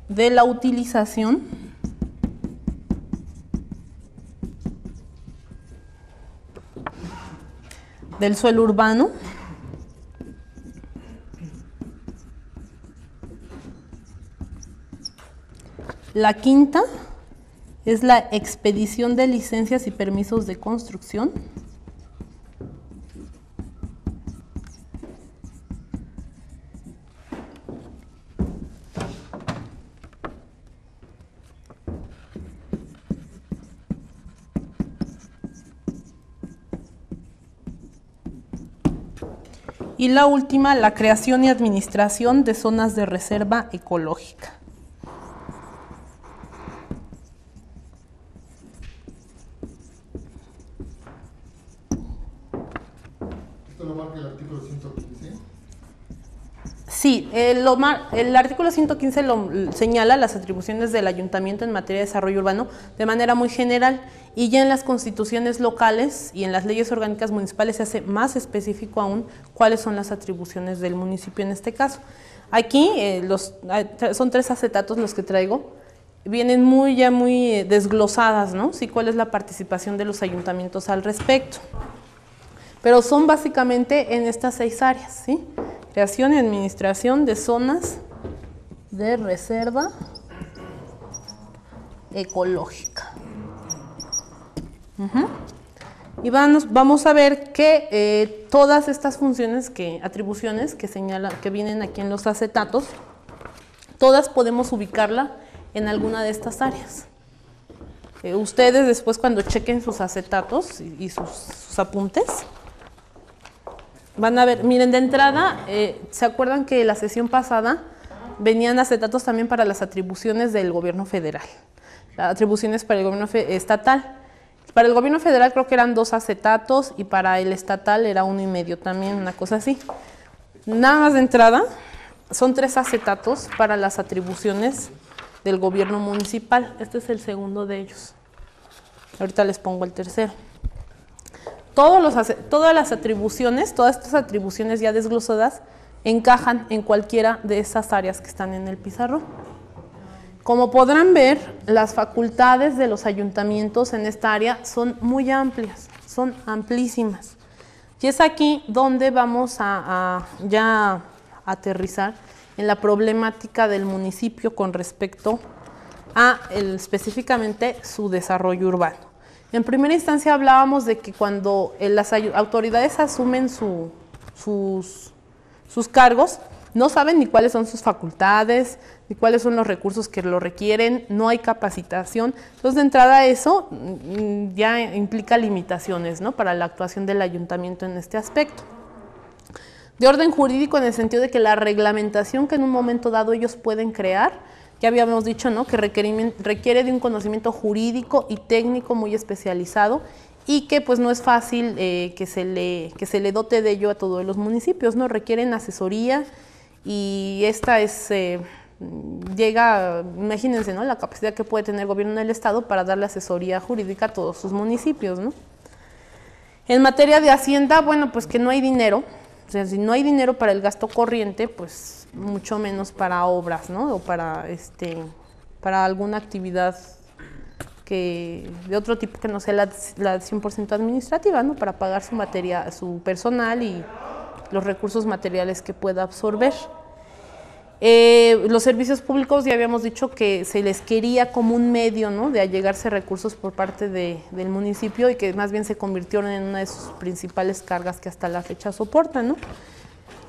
de la utilización del suelo urbano La quinta es la expedición de licencias y permisos de construcción. Y la última, la creación y administración de zonas de reserva ecológica. ¿Esto lo marca el artículo 115? Sí, el artículo 115 señala las atribuciones del ayuntamiento en materia de desarrollo urbano de manera muy general, y ya en las constituciones locales y en las leyes orgánicas municipales se hace más específico aún cuáles son las atribuciones del municipio en este caso. Aquí son 3 acetatos los que traigo, vienen muy desglosadas, ¿no? Sí, cuál es la participación de los ayuntamientos al respecto. Pero son básicamente en estas 6 áreas, ¿sí? Creación y administración de zonas de reserva ecológica. Y vamos a ver que todas estas funciones, atribuciones que vienen aquí en los acetatos, todas podemos ubicarla en alguna de estas áreas. Ustedes después, cuando chequen sus acetatos y sus apuntes, van a ver, miren, de entrada, ¿se acuerdan que la sesión pasada venían acetatos también para las atribuciones del gobierno federal? Las atribuciones para el gobierno estatal. Para el gobierno federal creo que eran 2 acetatos y para el estatal era 1,5 también, una cosa así. Nada más de entrada, son 3 acetatos para las atribuciones del gobierno municipal. Este es el segundo de ellos. Ahorita les pongo el tercero. Todas estas atribuciones ya desglosadas encajan en cualquiera de esas áreas que están en el pizarrón. Como podrán ver, las facultades de los ayuntamientos en esta área son muy amplias, son amplísimas. Y es aquí donde vamos a aterrizar en la problemática del municipio con respecto a específicamente su desarrollo urbano. En primera instancia hablábamos de que cuando las autoridades asumen sus cargos, no saben ni cuáles son sus facultades, ni cuáles son los recursos que lo requieren, no hay capacitación. Entonces, de entrada, eso ya implica limitaciones, ¿no?, para la actuación del ayuntamiento en este aspecto. De orden jurídico, en el sentido de que la reglamentación que en un momento dado ellos pueden crear, ya habíamos dicho, ¿no?, que requiere de un conocimiento jurídico y técnico muy especializado, y que pues no es fácil que se le dote de ello a todos los municipios, ¿no? Requieren asesoría, y esta imagínense, ¿no?, la capacidad que puede tener el gobierno del estado para darle asesoría jurídica a todos sus municipios, ¿no? En materia de hacienda, bueno, pues que no hay dinero. O sea, si no hay dinero para el gasto corriente, pues mucho menos para obras, ¿no?, o para alguna actividad de otro tipo que no sea la 100% administrativa, ¿no?, para pagar su personal y los recursos materiales que pueda absorber. Los servicios públicos ya habíamos dicho que se les quería como un medio, ¿no?, de allegarse recursos por parte del municipio y que más bien se convirtieron en una de sus principales cargas que hasta la fecha soportan, ¿no?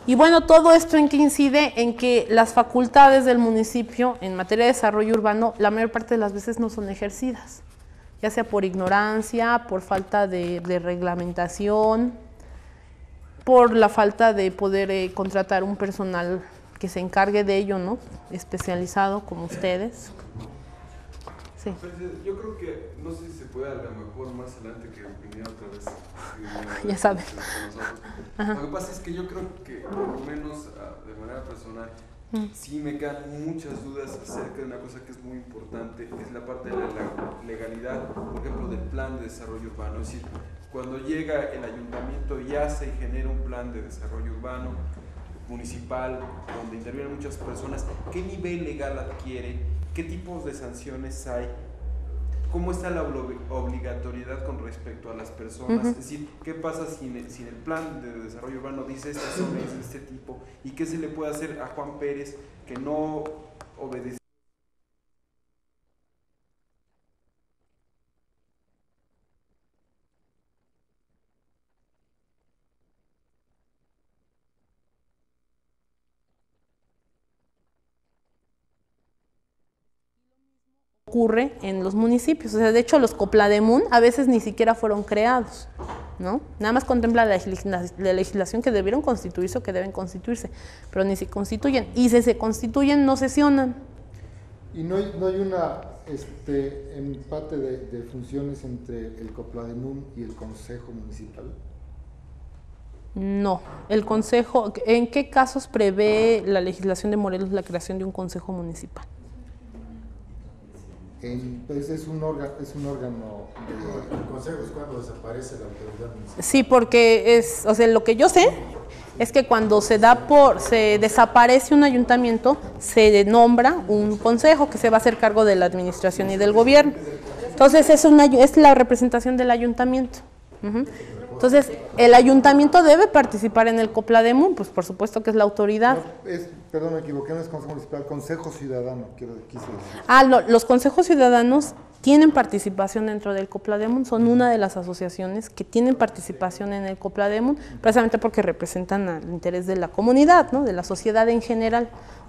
Y bueno, todo esto en que incide en que las facultades del municipio en materia de desarrollo urbano la mayor parte de las veces no son ejercidas, ya sea por ignorancia, por falta de reglamentación, por la falta de poder contratar un personal que se encargue de ello, ¿no?, especializado como ustedes. Sí. Yo creo que, no sé si se puede a lo mejor más adelante que viniera otra vez. Ya sabe. Lo que pasa es que yo creo que, por lo menos de manera personal, sí me quedan muchas dudas acerca de una cosa que es muy importante, es la parte de la legalidad, por ejemplo, del plan de desarrollo urbano. Es decir, cuando llega el ayuntamiento y hace y genera un plan de desarrollo urbano municipal, donde intervienen muchas personas, ¿qué nivel legal adquiere? ¿Qué tipos de sanciones hay? ¿Cómo está la obligatoriedad con respecto a las personas? Es decir, ¿qué pasa si en el plan de desarrollo urbano dice esta zona es de este tipo? ¿Y qué se le puede hacer a Juan Pérez que no obedece? Ocurre en los municipios, o sea, de hecho los Coplademun a veces ni siquiera fueron creados, ¿no? Nada más contempla la legislación que debieron constituirse o que deben constituirse, pero ni se constituyen, y si se constituyen no sesionan. ¿Y no hay una empate de funciones entre el Coplademun y el Consejo Municipal? No, el Consejo, ¿en qué casos prevé la legislación de Morelos la creación de un Consejo Municipal? Pues es un órgano de... El consejo es cuando desaparece la autoridad municipal. Sí, porque o sea, lo que yo sé es que cuando se desaparece un ayuntamiento, se nombra un consejo que se va a hacer cargo de la administración y del gobierno. Entonces es la representación del ayuntamiento. Entonces, el ayuntamiento debe participar en el Coplademun, pues por supuesto que es la autoridad. Perdón, me equivoqué, no es Consejo Municipal, Consejo Ciudadano, quise decir. Los consejos ciudadanos tienen participación dentro del Coplademun, son una de las asociaciones que tienen participación en el Coplademun, precisamente porque representan el interés de la comunidad, ¿no?, de la sociedad en general,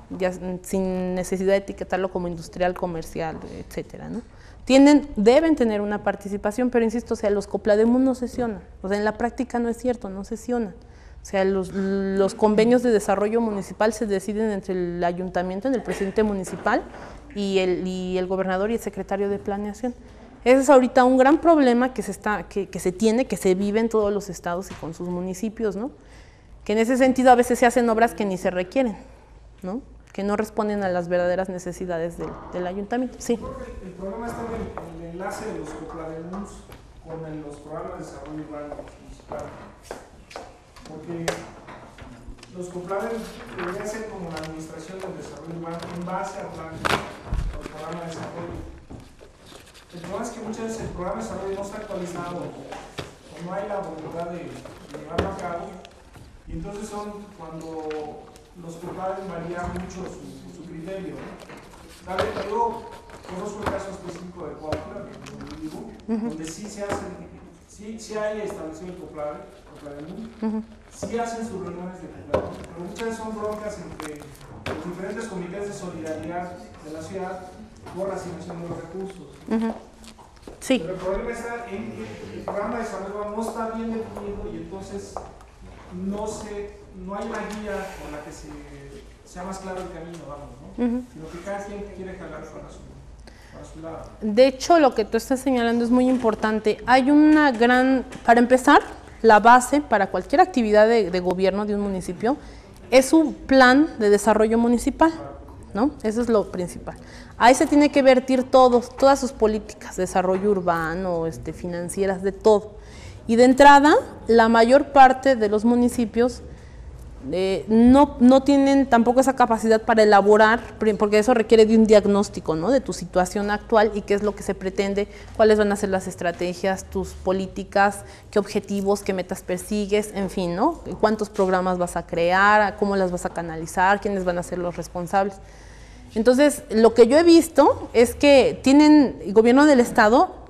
ya sin necesidad de etiquetarlo como industrial, comercial, etcétera, ¿no? Deben tener una participación, pero insisto, o sea, los Coplademun no sesionan, o sea, en la práctica no es cierto, no sesionan. O sea, los convenios de desarrollo municipal se deciden entre el ayuntamiento, el presidente municipal y el gobernador y el secretario de planeación. Ese es ahorita un gran problema que se vive en todos los estados y con sus municipios, ¿no? Que en ese sentido a veces se hacen obras que ni se requieren, ¿no?, que no responden a las verdaderas necesidades del ayuntamiento. Sí. El problema está en el enlace de los Coplademuns con los programas de desarrollo urbano municipal. Porque los Coplademuns deberían ser como la administración del desarrollo urbano en base a planes o programa de desarrollo. El problema es que muchas veces el programa de desarrollo no está actualizado o no hay la voluntad de llevarlo a cabo, y entonces son cuando los Coplademuns varían mucho su criterio. Yo conozco el caso específico de Cuautla, donde vivo, donde sí se hacen, sí hay establecido el Coplademun, sí hacen sus reuniones de Coplademun, pero muchas veces son broncas entre los diferentes comités de solidaridad de la ciudad por la asignación de los recursos. Sí. Pero el problema está en que el programa de desarrollo no está bien definido y entonces no hay una guía con la que sea más claro el camino, vamos, ¿no? Sino que cada quien quiere jalar para su lado. De hecho, lo que tú estás señalando es muy importante. Hay para empezar, la base para cualquier actividad de gobierno de un municipio es un plan de desarrollo municipal, ¿no? Eso es lo principal. Ahí se tiene que vertir todas sus políticas, desarrollo urbano, financieras, de todo. Y de entrada, la mayor parte de los municipios no tienen tampoco esa capacidad para elaborar, porque eso requiere de un diagnóstico, ¿no?, de tu situación actual y qué es lo que se pretende, cuáles van a ser las estrategias, tus políticas, qué objetivos, qué metas persigues, en fin, ¿no?, cuántos programas vas a crear, cómo las vas a canalizar, quiénes van a ser los responsables. Entonces, lo que yo he visto es que tienen, el gobierno del estado,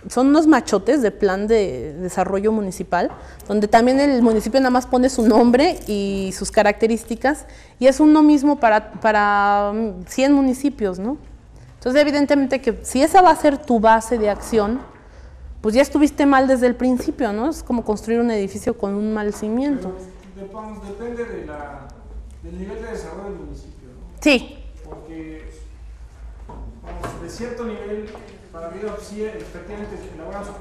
son unos machotes de plan de desarrollo municipal, donde también el municipio nada más pone su nombre y sus características, y es uno mismo para 100 municipios, ¿no? Entonces, evidentemente que si esa va a ser tu base de acción, pues ya estuviste mal desde el principio, ¿no? Es como construir un edificio con un mal cimiento. Pero depende del nivel de desarrollo del municipio, ¿no? Sí. Porque, vamos, de cierto nivel, para mí, sí, efectivamente, elaboran su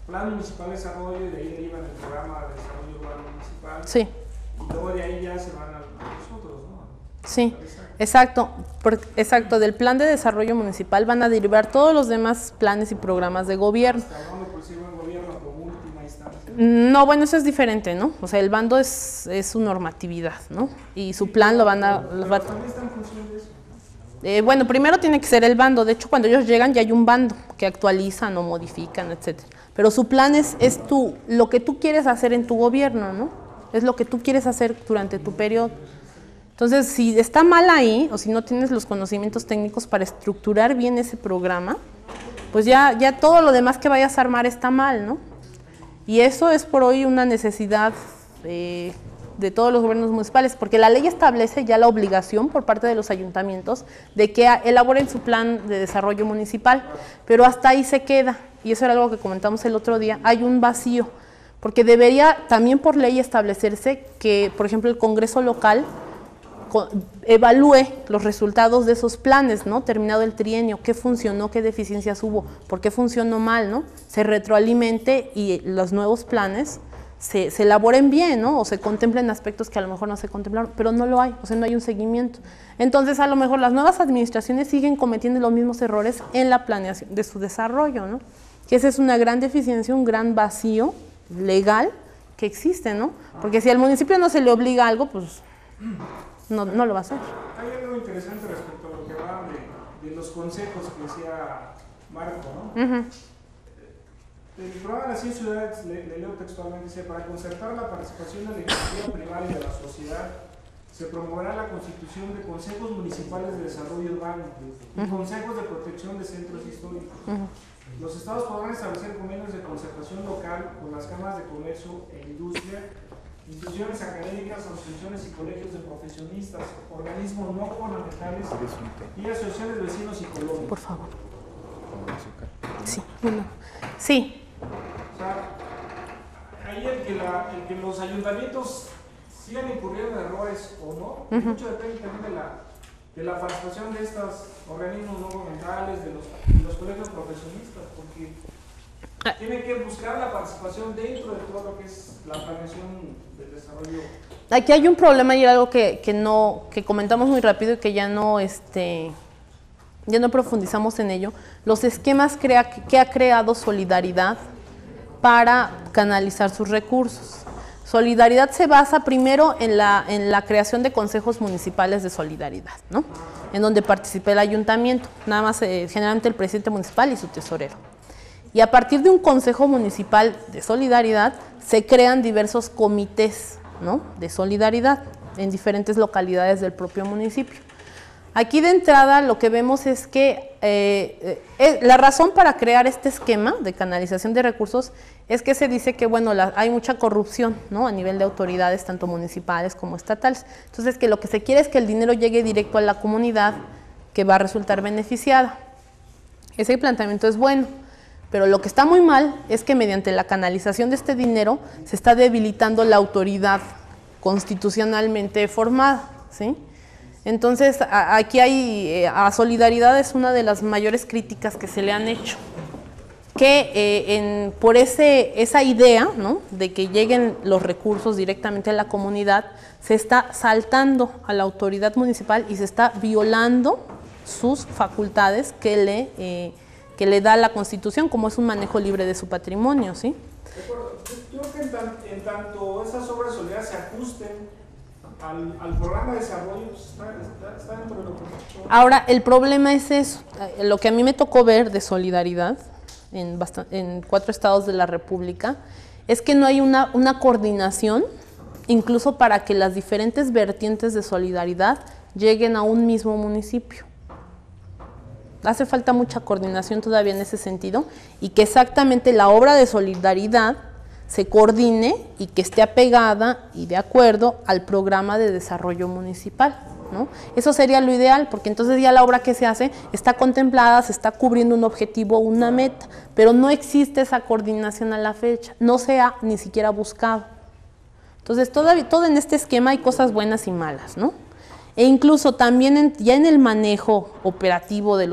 plan municipal de desarrollo y de ahí derivan el programa de desarrollo urbano municipal. Sí. Y luego de ahí ya se van a nosotros, ¿no? Sí, exacto. Exacto, del plan de desarrollo municipal van a derivar todos los demás planes y programas de gobierno. Hasta hablando por sí buen gobierno como última instancia. No, bueno, eso es diferente, ¿no? O sea, el bando es su normatividad, ¿no? Y su plan lo van a... Pero también está en función de eso. Bueno, primero tiene que ser el bando. De hecho, cuando ellos llegan ya hay un bando que actualizan o modifican, etcétera. Pero su plan es lo que tú quieres hacer en tu gobierno, ¿no? Es lo que tú quieres hacer durante tu periodo. Entonces, si está mal ahí, o si no tienes los conocimientos técnicos para estructurar bien ese programa, pues ya todo lo demás que vayas a armar está mal, ¿no? Y eso es por hoy una necesidad de todos los gobiernos municipales, porque la ley establece ya la obligación por parte de los ayuntamientos de que elaboren su plan de desarrollo municipal, pero hasta ahí se queda, y eso era algo que comentamos el otro día, hay un vacío, porque debería también por ley establecerse que, por ejemplo, el Congreso local evalúe los resultados de esos planes, ¿no? Terminado el trienio, qué funcionó, qué deficiencias hubo, por qué funcionó mal, ¿no? Se retroalimente y los nuevos planes se elaboren bien, ¿no? O se contemplen aspectos que a lo mejor no se contemplaron, pero no lo hay, o sea, no hay un seguimiento. Entonces, a lo mejor las nuevas administraciones siguen cometiendo los mismos errores en la planeación de su desarrollo, ¿no? Que esa es una gran deficiencia, un gran vacío legal que existe, ¿no? Porque si al municipio no se le obliga algo, pues no lo va a hacer. Hay algo interesante respecto a lo que hablaban de los consejos que decía Marco, ¿no? El programa de las 100 ciudades, le leo textualmente, dice: para concertar la participación de la iniciativa privada y de la sociedad, se promoverá la constitución de consejos municipales de desarrollo urbano y consejos de protección de centros históricos. Los estados podrán establecer convenios de concertación local con las cámaras de comercio e industria, instituciones académicas, asociaciones y colegios de profesionistas, organismos no gubernamentales y asociaciones de vecinos y colonias. Por favor. Sí, bueno. Sí. O sea, ahí el que los ayuntamientos sigan incurriendo en errores o no, mucho depende también de la participación de estos organismos no gubernamentales, de los colegios profesionistas, porque tienen que buscar la participación dentro de todo lo que es la planeación del desarrollo. Aquí hay un problema y algo que comentamos muy rápido y que ya no profundizamos en ello. Los esquemas que ha creado Solidaridad para canalizar sus recursos. Solidaridad se basa primero en la creación de consejos municipales de solidaridad, ¿no? En donde participa el ayuntamiento, nada más generalmente el presidente municipal y su tesorero. Y a partir de un consejo municipal de solidaridad se crean diversos comités, ¿no?, de solidaridad en diferentes localidades del propio municipio. Aquí de entrada lo que vemos es que la razón para crear este esquema de canalización de recursos es que se dice que, bueno, hay mucha corrupción, ¿no?, a nivel de autoridades, tanto municipales como estatales. Entonces, que lo que se quiere es que el dinero llegue directo a la comunidad que va a resultar beneficiada. Ese planteamiento es bueno, pero lo que está muy mal es que mediante la canalización de este dinero se está debilitando la autoridad constitucionalmente formada, ¿sí? Entonces, aquí a Solidaridad es una de las mayores críticas que se le han hecho, que por esa idea, ¿no?, de que lleguen los recursos directamente a la comunidad, se está saltando a la autoridad municipal y se está violando sus facultades que le da la Constitución, como es un manejo libre de su patrimonio, ¿sí? De acuerdo. Yo creo que en tanto esas obras solidarias se ajusten al programa de desarrollo, pues está dentro de lo que... Ahora, el problema es eso. Lo que a mí me tocó ver de solidaridad en 4 estados de la República es que no hay una coordinación, incluso para que las diferentes vertientes de solidaridad lleguen a un mismo municipio. Hace falta mucha coordinación todavía en ese sentido y que exactamente la obra de solidaridad se coordine y que esté apegada y de acuerdo al programa de desarrollo municipal, ¿no? Eso sería lo ideal, porque entonces ya la obra que se hace está contemplada, se está cubriendo un objetivo, una meta, pero no existe esa coordinación a la fecha, no se ha ni siquiera buscado. Entonces todo en este esquema hay cosas buenas y malas, ¿no? E incluso también ya en el manejo operativo de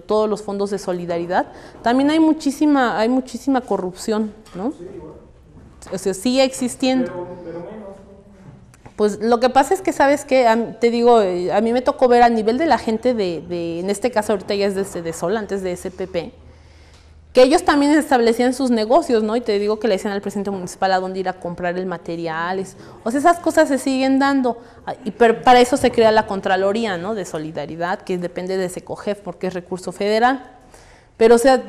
todos los fondos de solidaridad, también hay muchísima corrupción, ¿no? O sea, sigue existiendo. Pero menos. Pues lo que pasa es que, ¿sabes qué? Te digo, a mí me tocó ver a nivel de la gente en este caso ahorita ya es de Sol, antes de SPP, que ellos también establecían sus negocios, ¿no? Y te digo que le decían al presidente municipal a dónde ir a comprar el material. O sea, esas cosas se siguen dando. Pero para eso se crea la Contraloría, ¿no? De Solidaridad, que depende de SECOGEF porque es recurso federal. Pero, o sea,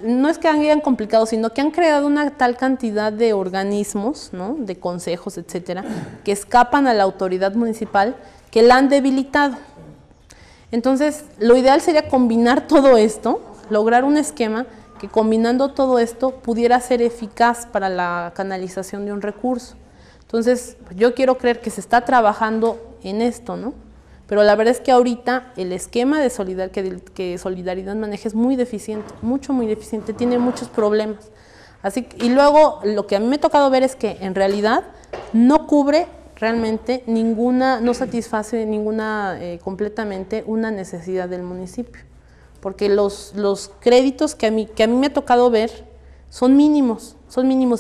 no es que hayan complicado, sino que han creado una tal cantidad de organismos, ¿no? De consejos, etcétera, que escapan a la autoridad municipal, que la han debilitado. Entonces, lo ideal sería combinar todo esto, lograr un esquema que combinando todo esto pudiera ser eficaz para la canalización de un recurso. Entonces, yo quiero creer que se está trabajando en esto, ¿no? Pero la verdad es que ahorita el esquema de que Solidaridad maneja es muy deficiente, muy deficiente, tiene muchos problemas. Y luego lo que a mí me ha tocado ver es que en realidad no cubre realmente no satisface completamente una necesidad del municipio. Porque los créditos que a mí me ha tocado ver son mínimos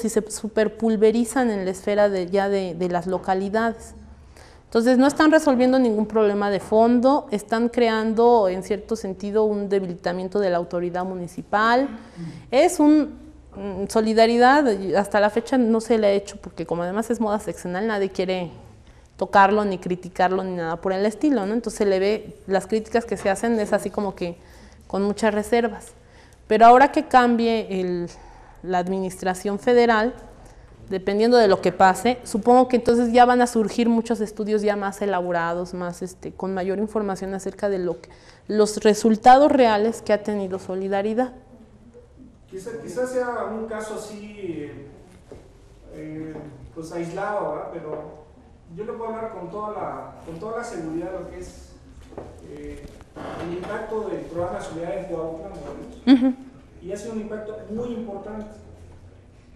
y se superpulverizan en la esfera de las localidades. Entonces no están resolviendo ningún problema de fondo, están creando en cierto sentido un debilitamiento de la autoridad municipal. Es Solidaridad, hasta la fecha no se le ha hecho, porque como además es moda seccional, nadie quiere tocarlo, ni criticarlo, ni nada por el estilo, ¿no? Entonces se le ve, las críticas que se hacen es así como que con muchas reservas. Pero ahora que cambie la administración federal, dependiendo de lo que pase, supongo que entonces ya van a surgir muchos estudios ya más elaborados, con mayor información acerca de los resultados reales que ha tenido Solidaridad. Quizás sea un caso así, pues aislado, ¿verdad? Pero yo le puedo hablar con toda la seguridad de lo que es el impacto del programa de solidaridad en Cuautla, Morelos, y ha sido un impacto muy importante.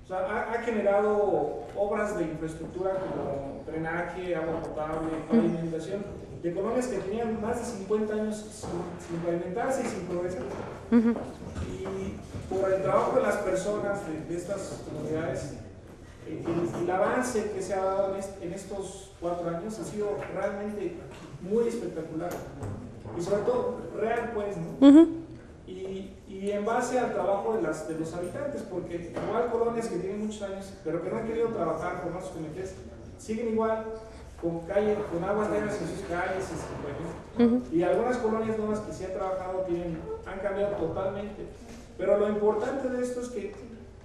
O sea, ha generado obras de infraestructura como drenaje, agua potable, pavimentación, de colonias que tenían más de 50 años sin pavimentarse y sin progresar. Y por el trabajo de las personas de estas comunidades, el avance que se ha dado en estos 4 años ha sido realmente muy espectacular. Y sobre todo real, pues, ¿no? Y en base al trabajo de los habitantes, porque igual colonias que tienen muchos años, pero que no han querido trabajar con más comités, siguen igual con aguas negras en sus calles, y algunas colonias nuevas que sí han trabajado han cambiado totalmente. Pero lo importante de esto es que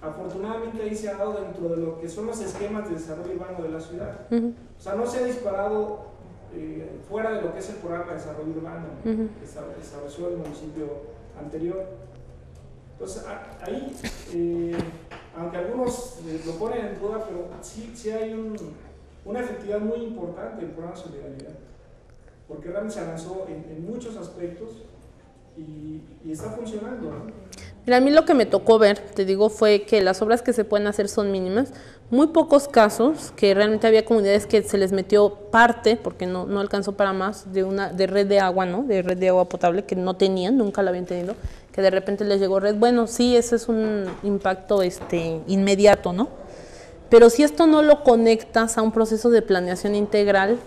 afortunadamente ahí se ha dado dentro de lo que son los esquemas de desarrollo urbano de la ciudad. O sea, no se ha disparado fuera de lo que es el programa de desarrollo urbano que estableció el municipio anterior. Entonces ahí, aunque algunos lo ponen en duda, pero sí hay una efectividad muy importante del programa de solidaridad, porque realmente se avanzó en muchos aspectos y está funcionando, ¿no? Mira, a mí lo que me tocó ver, te digo, fue que las obras que se pueden hacer son mínimas. Muy pocos casos, que realmente había comunidades que se les metió parte, porque no alcanzó para más, de red de agua, ¿no? De red de agua potable que no tenían, nunca la habían tenido, que de repente les llegó red. Bueno, sí, ese es un impacto inmediato, ¿no? Pero si esto no lo conectas a un proceso de planeación integral,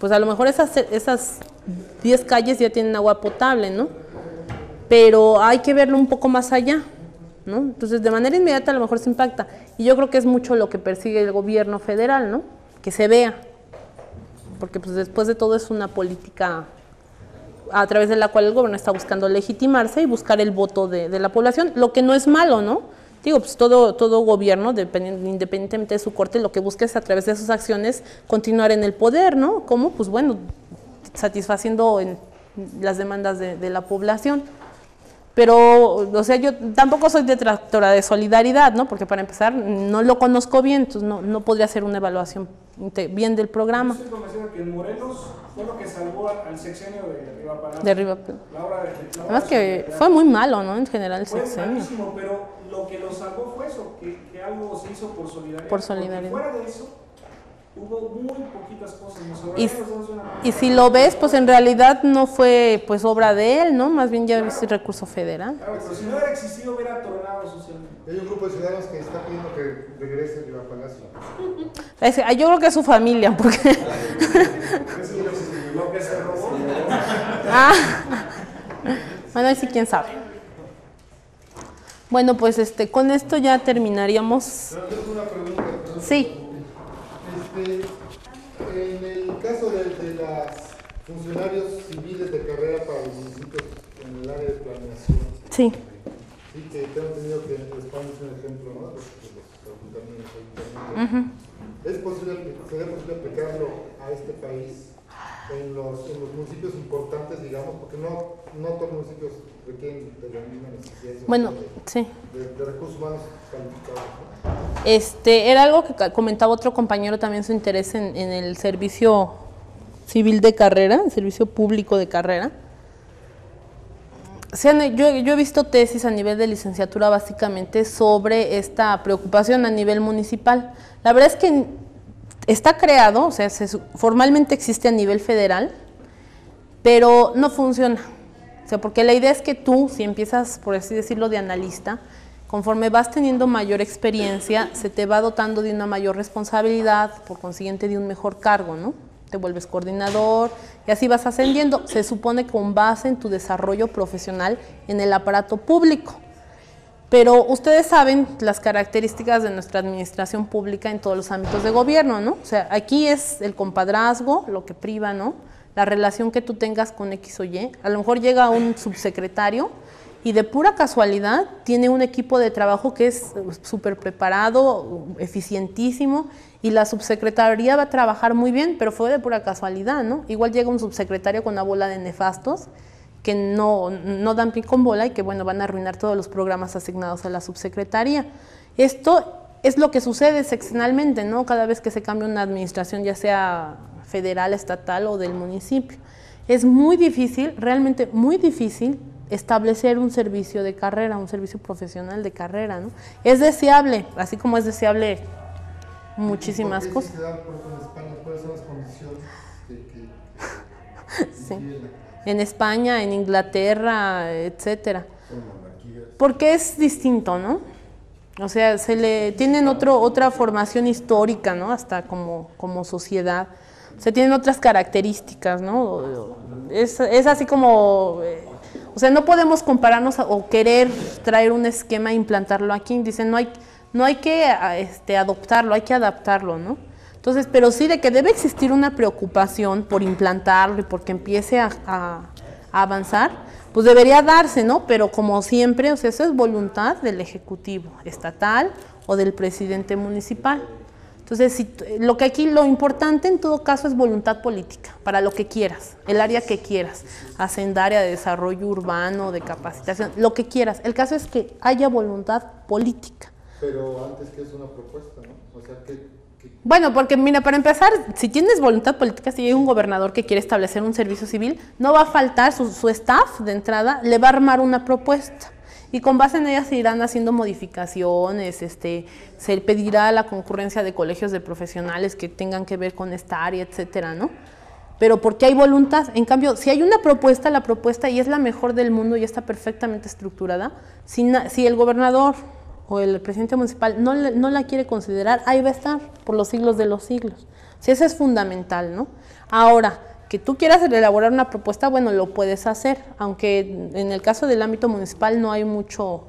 pues a lo mejor esas 10 calles ya tienen agua potable, ¿no? Pero hay que verlo un poco más allá, ¿no? Entonces, de manera inmediata a lo mejor se impacta. Y yo creo que es mucho lo que persigue el gobierno federal, ¿no? Que se vea. porque pues después de todo es una política a través de la cual el gobierno está buscando legitimarse y buscar el voto de la población, lo que no es malo, ¿no? Digo, pues todo gobierno, independientemente de su corte, lo que busca es a través de sus acciones continuar en el poder, ¿no? ¿Cómo? Pues bueno, satisfaciendo las demandas de la población. Pero, o sea, yo tampoco soy detractora de Solidaridad, ¿no? Porque para empezar, no lo conozco bien, entonces no podría hacer una evaluación bien del programa. Yo estoy convencido que en Morelos fue lo que salvó al sexenio de Riva Palacio. De Riva Palacio. Además que fue muy malo, ¿no? En general el sexenio. Fue malísimo, pero lo que lo salvó fue eso, que algo se hizo por solidaridad. Por solidaridad. Fuera de eso, hubo muy poquitas cosas. Y si lo ves, pues en realidad no fue pues obra de él, ¿no? Más bien ya es recurso federal. Claro, pero si no hubiera existido, hubiera tornado socialmente. Hay un grupo de ciudadanos que está pidiendo que regrese Riva Palacio. Yo creo que es su familia, porque... Lo que se robó. Bueno, ahí sí, quién sabe. Bueno, pues con esto ya terminaríamos. Pero tengo una pregunta. Sí. En el caso de los funcionarios civiles de carrera para los municipios en el área de planeación, sí, que tengo entendido que en España es un ejemplo, ¿no? Los ayuntamientos. ¿Es posible, sería posible aplicarlo a este país en los municipios importantes, digamos, porque no todos los municipios requieren de la misma necesidad bueno, sí, de recursos humanos calificados, ¿no? Era algo que comentaba otro compañero también, su interés en el servicio civil de carrera, el servicio público de carrera. Yo he visto tesis a nivel de licenciatura básicamente sobre esta preocupación a nivel municipal. La verdad es que está creado, o sea, formalmente existe a nivel federal, pero no funciona. O sea, porque la idea es que tú, si empiezas, por así decirlo, de analista, conforme vas teniendo mayor experiencia, se te va dotando de una mayor responsabilidad, por consiguiente de un mejor cargo, ¿no? Te vuelves coordinador y así vas ascendiendo, se supone con base en tu desarrollo profesional en el aparato público. Pero ustedes saben las características de nuestra administración pública en todos los ámbitos de gobierno, ¿no? O sea, aquí es el compadrazgo, lo que priva, ¿no? La relación que tú tengas con X o Y. A lo mejor llega un subsecretario y de pura casualidad tiene un equipo de trabajo que es súper preparado, eficientísimo, y la subsecretaría va a trabajar muy bien, pero fue de pura casualidad, ¿no? Igual llega un subsecretario con una bola de nefastos que no dan pie con bola y que, bueno, van a arruinar todos los programas asignados a la subsecretaría. Esto es lo que sucede seccionalmente, ¿no? Cada vez que se cambia una administración, ya sea federal, estatal o del municipio. Es muy difícil, realmente muy difícil, establecer un servicio de carrera, un servicio profesional de carrera, ¿no? Es deseable, así como es deseable muchísimas cosas. ¿Por qué se da, por ejemplo, en España? ¿Cuáles son las condiciones que sí. En España, en Inglaterra, etcétera. Porque es distinto, ¿no? O sea, tienen otra formación histórica, ¿no? Hasta como sociedad. O sea, tienen otras características, ¿no? Es así como... O sea, no podemos compararnos o querer traer un esquema e implantarlo aquí. Dicen, no hay que adoptarlo, hay que adaptarlo, ¿no? Entonces, pero sí de que debe existir una preocupación por implantarlo y porque empiece a avanzar, pues debería darse, ¿no? Pero como siempre, o sea, eso es voluntad del Ejecutivo estatal o del presidente municipal. Entonces, lo importante en todo caso es voluntad política, para lo que quieras, el área que quieras, hacendaria, de desarrollo urbano, de capacitación, lo que quieras. El caso es que haya voluntad política. Pero antes que es una propuesta, ¿no? O sea, Bueno, porque mira, para empezar, si tienes voluntad política, si hay un gobernador que quiere establecer un servicio civil, no va a faltar, su staff de entrada le va a armar una propuesta. Y con base en ella se irán haciendo modificaciones, se pedirá la concurrencia de colegios de profesionales que tengan que ver con esta área, etcétera, ¿no? Pero porque hay voluntad. En cambio, si hay una propuesta, la propuesta y es la mejor del mundo y está perfectamente estructurada, si el gobernador o el presidente municipal no la quiere considerar, ahí va a estar por los siglos de los siglos. Sí, eso es fundamental, ¿no? Ahora, que tú quieras elaborar una propuesta, bueno, lo puedes hacer, aunque en el caso del ámbito municipal no hay mucho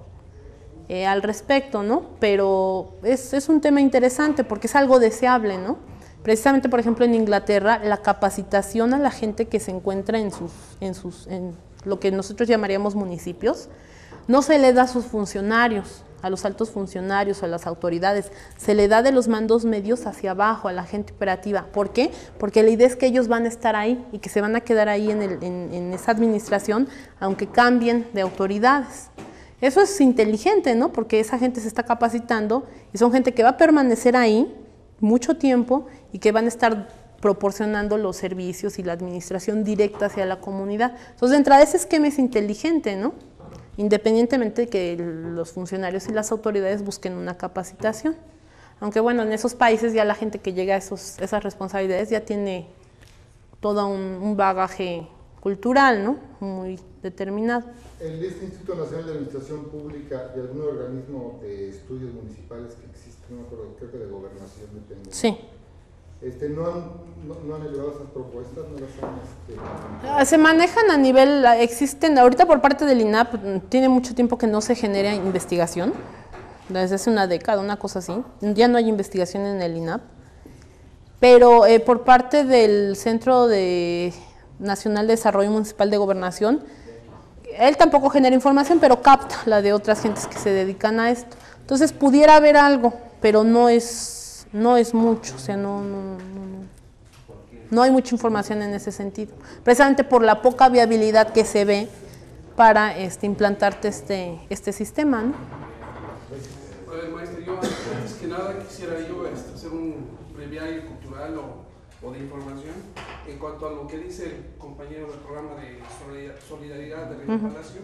al respecto, ¿no? Pero es un tema interesante porque es algo deseable, ¿no? Precisamente, por ejemplo, en Inglaterra, la capacitación a la gente que se encuentra en lo que nosotros llamaríamos municipios, no se le da a sus funcionarios, a los altos funcionarios, a las autoridades, se le da de los mandos medios hacia abajo, a la gente operativa. ¿Por qué? Porque la idea es que ellos van a estar ahí y que se van a quedar ahí en esa administración, aunque cambien de autoridades. Eso es inteligente, ¿no? Porque esa gente se está capacitando y son gente que va a permanecer ahí mucho tiempo y que van a estar proporcionando los servicios y la administración directa hacia la comunidad. Entonces, de entrada, ese esquema es inteligente, ¿no? Independientemente de que los funcionarios y las autoridades busquen una capacitación. Aunque bueno, en esos países ya la gente que llega a esas responsabilidades ya tiene todo un bagaje cultural, ¿no? Muy determinado. En este Instituto Nacional de Administración Pública y algún organismo de estudios municipales que existe, no me acuerdo, creo que de gobernación depende. Sí. ¿No han elevado esas propuestas? ¿No las han, Se manejan a nivel, existen, ahorita por parte del INAP, tiene mucho tiempo que no se genera investigación, desde hace una década, una cosa así, ya no hay investigación en el INAP, pero por parte del Centro Nacional de Desarrollo Municipal de Gobernación, él tampoco genera información, pero capta la de otras gentes que se dedican a esto. Entonces pudiera haber algo, pero no es mucho, o sea, no hay mucha información en ese sentido, precisamente por la poca viabilidad que se ve para implantarte este sistema, ¿no? Maestro, yo antes que nada quisiera yo hacer un breviario cultural o de información en cuanto a lo que dice el compañero del programa de solidaridad de Río Palacio.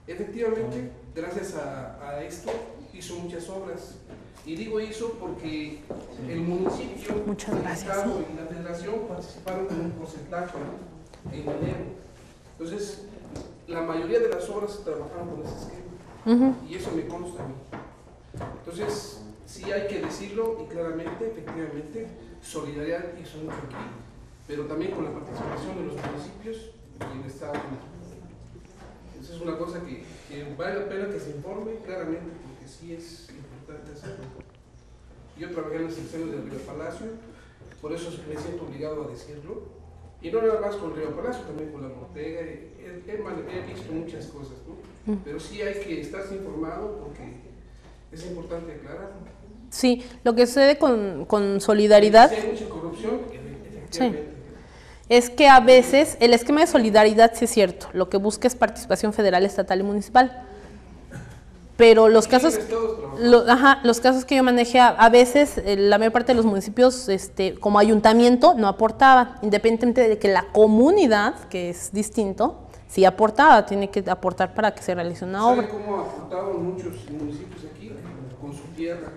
Efectivamente, gracias a esto hizo muchas obras. Y digo eso porque el municipio, el Estado y la Federación participaron con un porcentaje en dinero. Entonces, la mayoría de las obras se trabajaron con ese esquema. Y eso me consta a mí. Entonces, sí hay que decirlo y claramente, efectivamente, solidaridad hizo mucho aquí, pero también con la participación de los municipios y el Estado. Esa es una cosa que vale la pena que se informe claramente, porque sí es importante hacerlo. Yo trabajé en las secciones de Río Palacio, por eso me siento obligado a decirlo. Y no nada más con Río Palacio, también con la Ortega. He visto muchas cosas, ¿no? Pero sí hay que estarse informado porque es importante aclarar. Sí, lo que sucede con solidaridad. Si hay mucha corrupción, efectivamente. Sí. Es que a veces el esquema de solidaridad sí es cierto, lo que busca es participación federal, estatal y municipal. Pero los casos, los casos que yo manejé, a veces la mayor parte de los municipios como ayuntamiento no aportaban, independientemente de que la comunidad, que es distinto, sí aportaba, tiene que aportar para que se realice una obra. ¿Sabe cómo aportaban muchos municipios aquí? Con su tierra,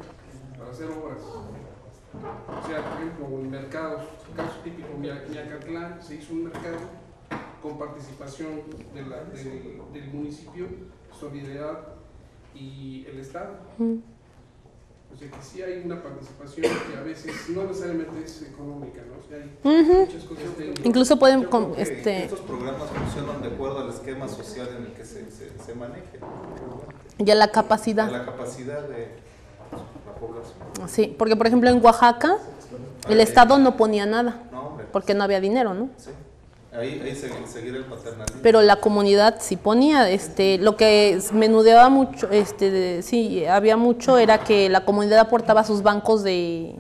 para hacer obras. O sea, por ejemplo, en mercados, caso típico, Miacatlán, se hizo un mercado con participación del municipio, Solidaridad y el Estado. O sea que sí hay una participación que a veces no necesariamente es económica, ¿no? O sea, hay muchas cosas técnicas. Incluso pueden... Estos programas funcionan de acuerdo al esquema social en el que se maneje. Y a la capacidad. A la capacidad de la población. Sí, porque por ejemplo en Oaxaca el Estado no ponía nada, porque no había dinero, ¿no? Sí. Ahí seguir el paternalismo. Pero la comunidad sí ponía, lo que menudeaba mucho, sí, había mucho, era que la comunidad aportaba sus bancos de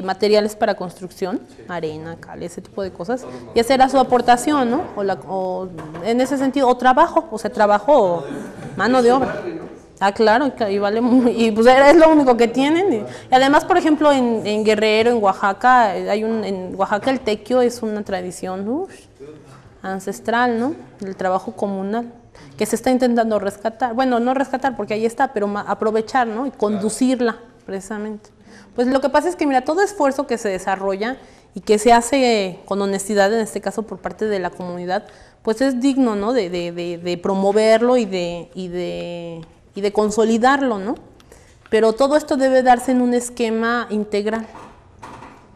materiales para construcción, sí, arena, cal, ese tipo de cosas, y esa era su aportación, ¿no? O en ese sentido, o trabajo, o sea, trabajo o mano de obra. Ah, claro, y vale, y pues es lo único que tienen. Y además, por ejemplo, en Guerrero, en Oaxaca, en Oaxaca el tequio es una tradición ancestral, ¿no? El trabajo comunal, que se está intentando rescatar, bueno, no rescatar porque ahí está, pero aprovechar, ¿no? Y conducirla, precisamente. Pues lo que pasa es que, mira, todo esfuerzo que se desarrolla y que se hace con honestidad, en este caso por parte de la comunidad, pues es digno, ¿no? De promoverlo y de consolidarlo, ¿no? Pero todo esto debe darse en un esquema integral.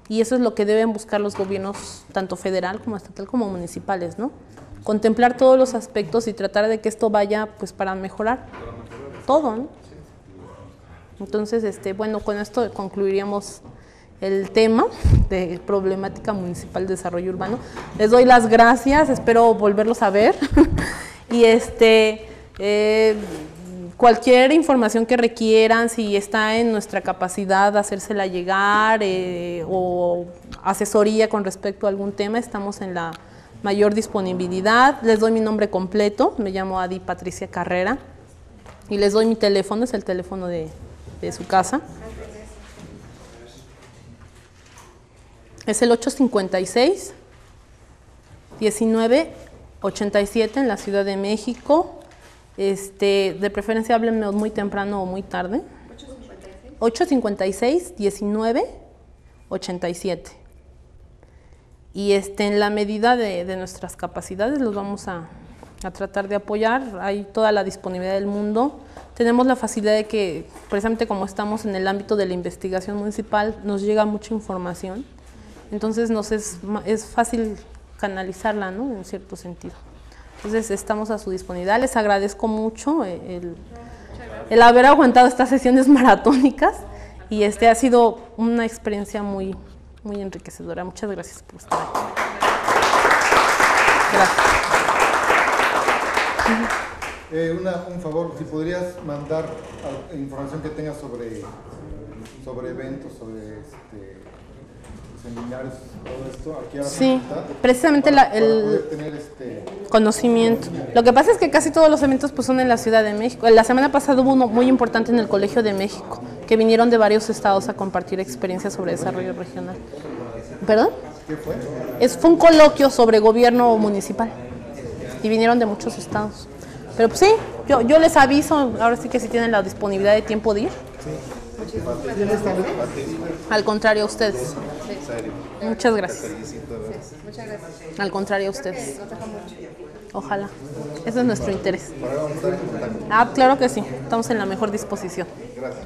Y eso es lo que deben buscar los gobiernos, tanto federal como estatal como municipales, ¿no? Contemplar todos los aspectos y tratar de que esto vaya, pues, para mejorar todo, ¿no? Entonces, bueno, con esto concluiríamos el tema de problemática municipal de desarrollo urbano. Les doy las gracias, espero volverlos a ver. Y cualquier información que requieran, si está en nuestra capacidad de hacérsela llegar o asesoría con respecto a algún tema, estamos en la mayor disponibilidad. Les doy mi nombre completo, me llamo Adi Patricia Carrera y les doy mi teléfono, es el teléfono de su casa. Es el 856-1987 en la Ciudad de México. De preferencia háblenme muy temprano o muy tarde. 856-1987. Y en la medida de nuestras capacidades los vamos a tratar de apoyar. Hay toda la disponibilidad del mundo. Tenemos la facilidad de que, precisamente como estamos en el ámbito de la investigación municipal, nos llega mucha información. Entonces nos es fácil canalizarla, ¿no? En cierto sentido. Entonces estamos a su disponibilidad. Les agradezco mucho el haber aguantado estas sesiones maratónicas y ha sido una experiencia muy, muy enriquecedora. Muchas gracias por estar aquí. Gracias. Un favor, si podrías mandar información que tengas sobre eventos, sobre seminarios, todo esto, aquí a la sí, facultad, precisamente para poder tener conocimiento. Lo que pasa es que casi todos los eventos pues, son en la Ciudad de México. La semana pasada hubo uno muy importante en el Colegio de México, que vinieron de varios estados a compartir experiencias sobre desarrollo regional. ¿Perdón? ¿Qué fue? Fue un coloquio sobre gobierno municipal y vinieron de muchos estados. Pero pues sí, yo les aviso, ahora sí que si tienen la disponibilidad de tiempo de ir. Al contrario a ustedes. Muchas gracias. Muchas gracias. Al contrario a ustedes. Nos deja mucho. Ojalá. Ese es nuestro interés. Claro que sí. Estamos en la mejor disposición. Gracias.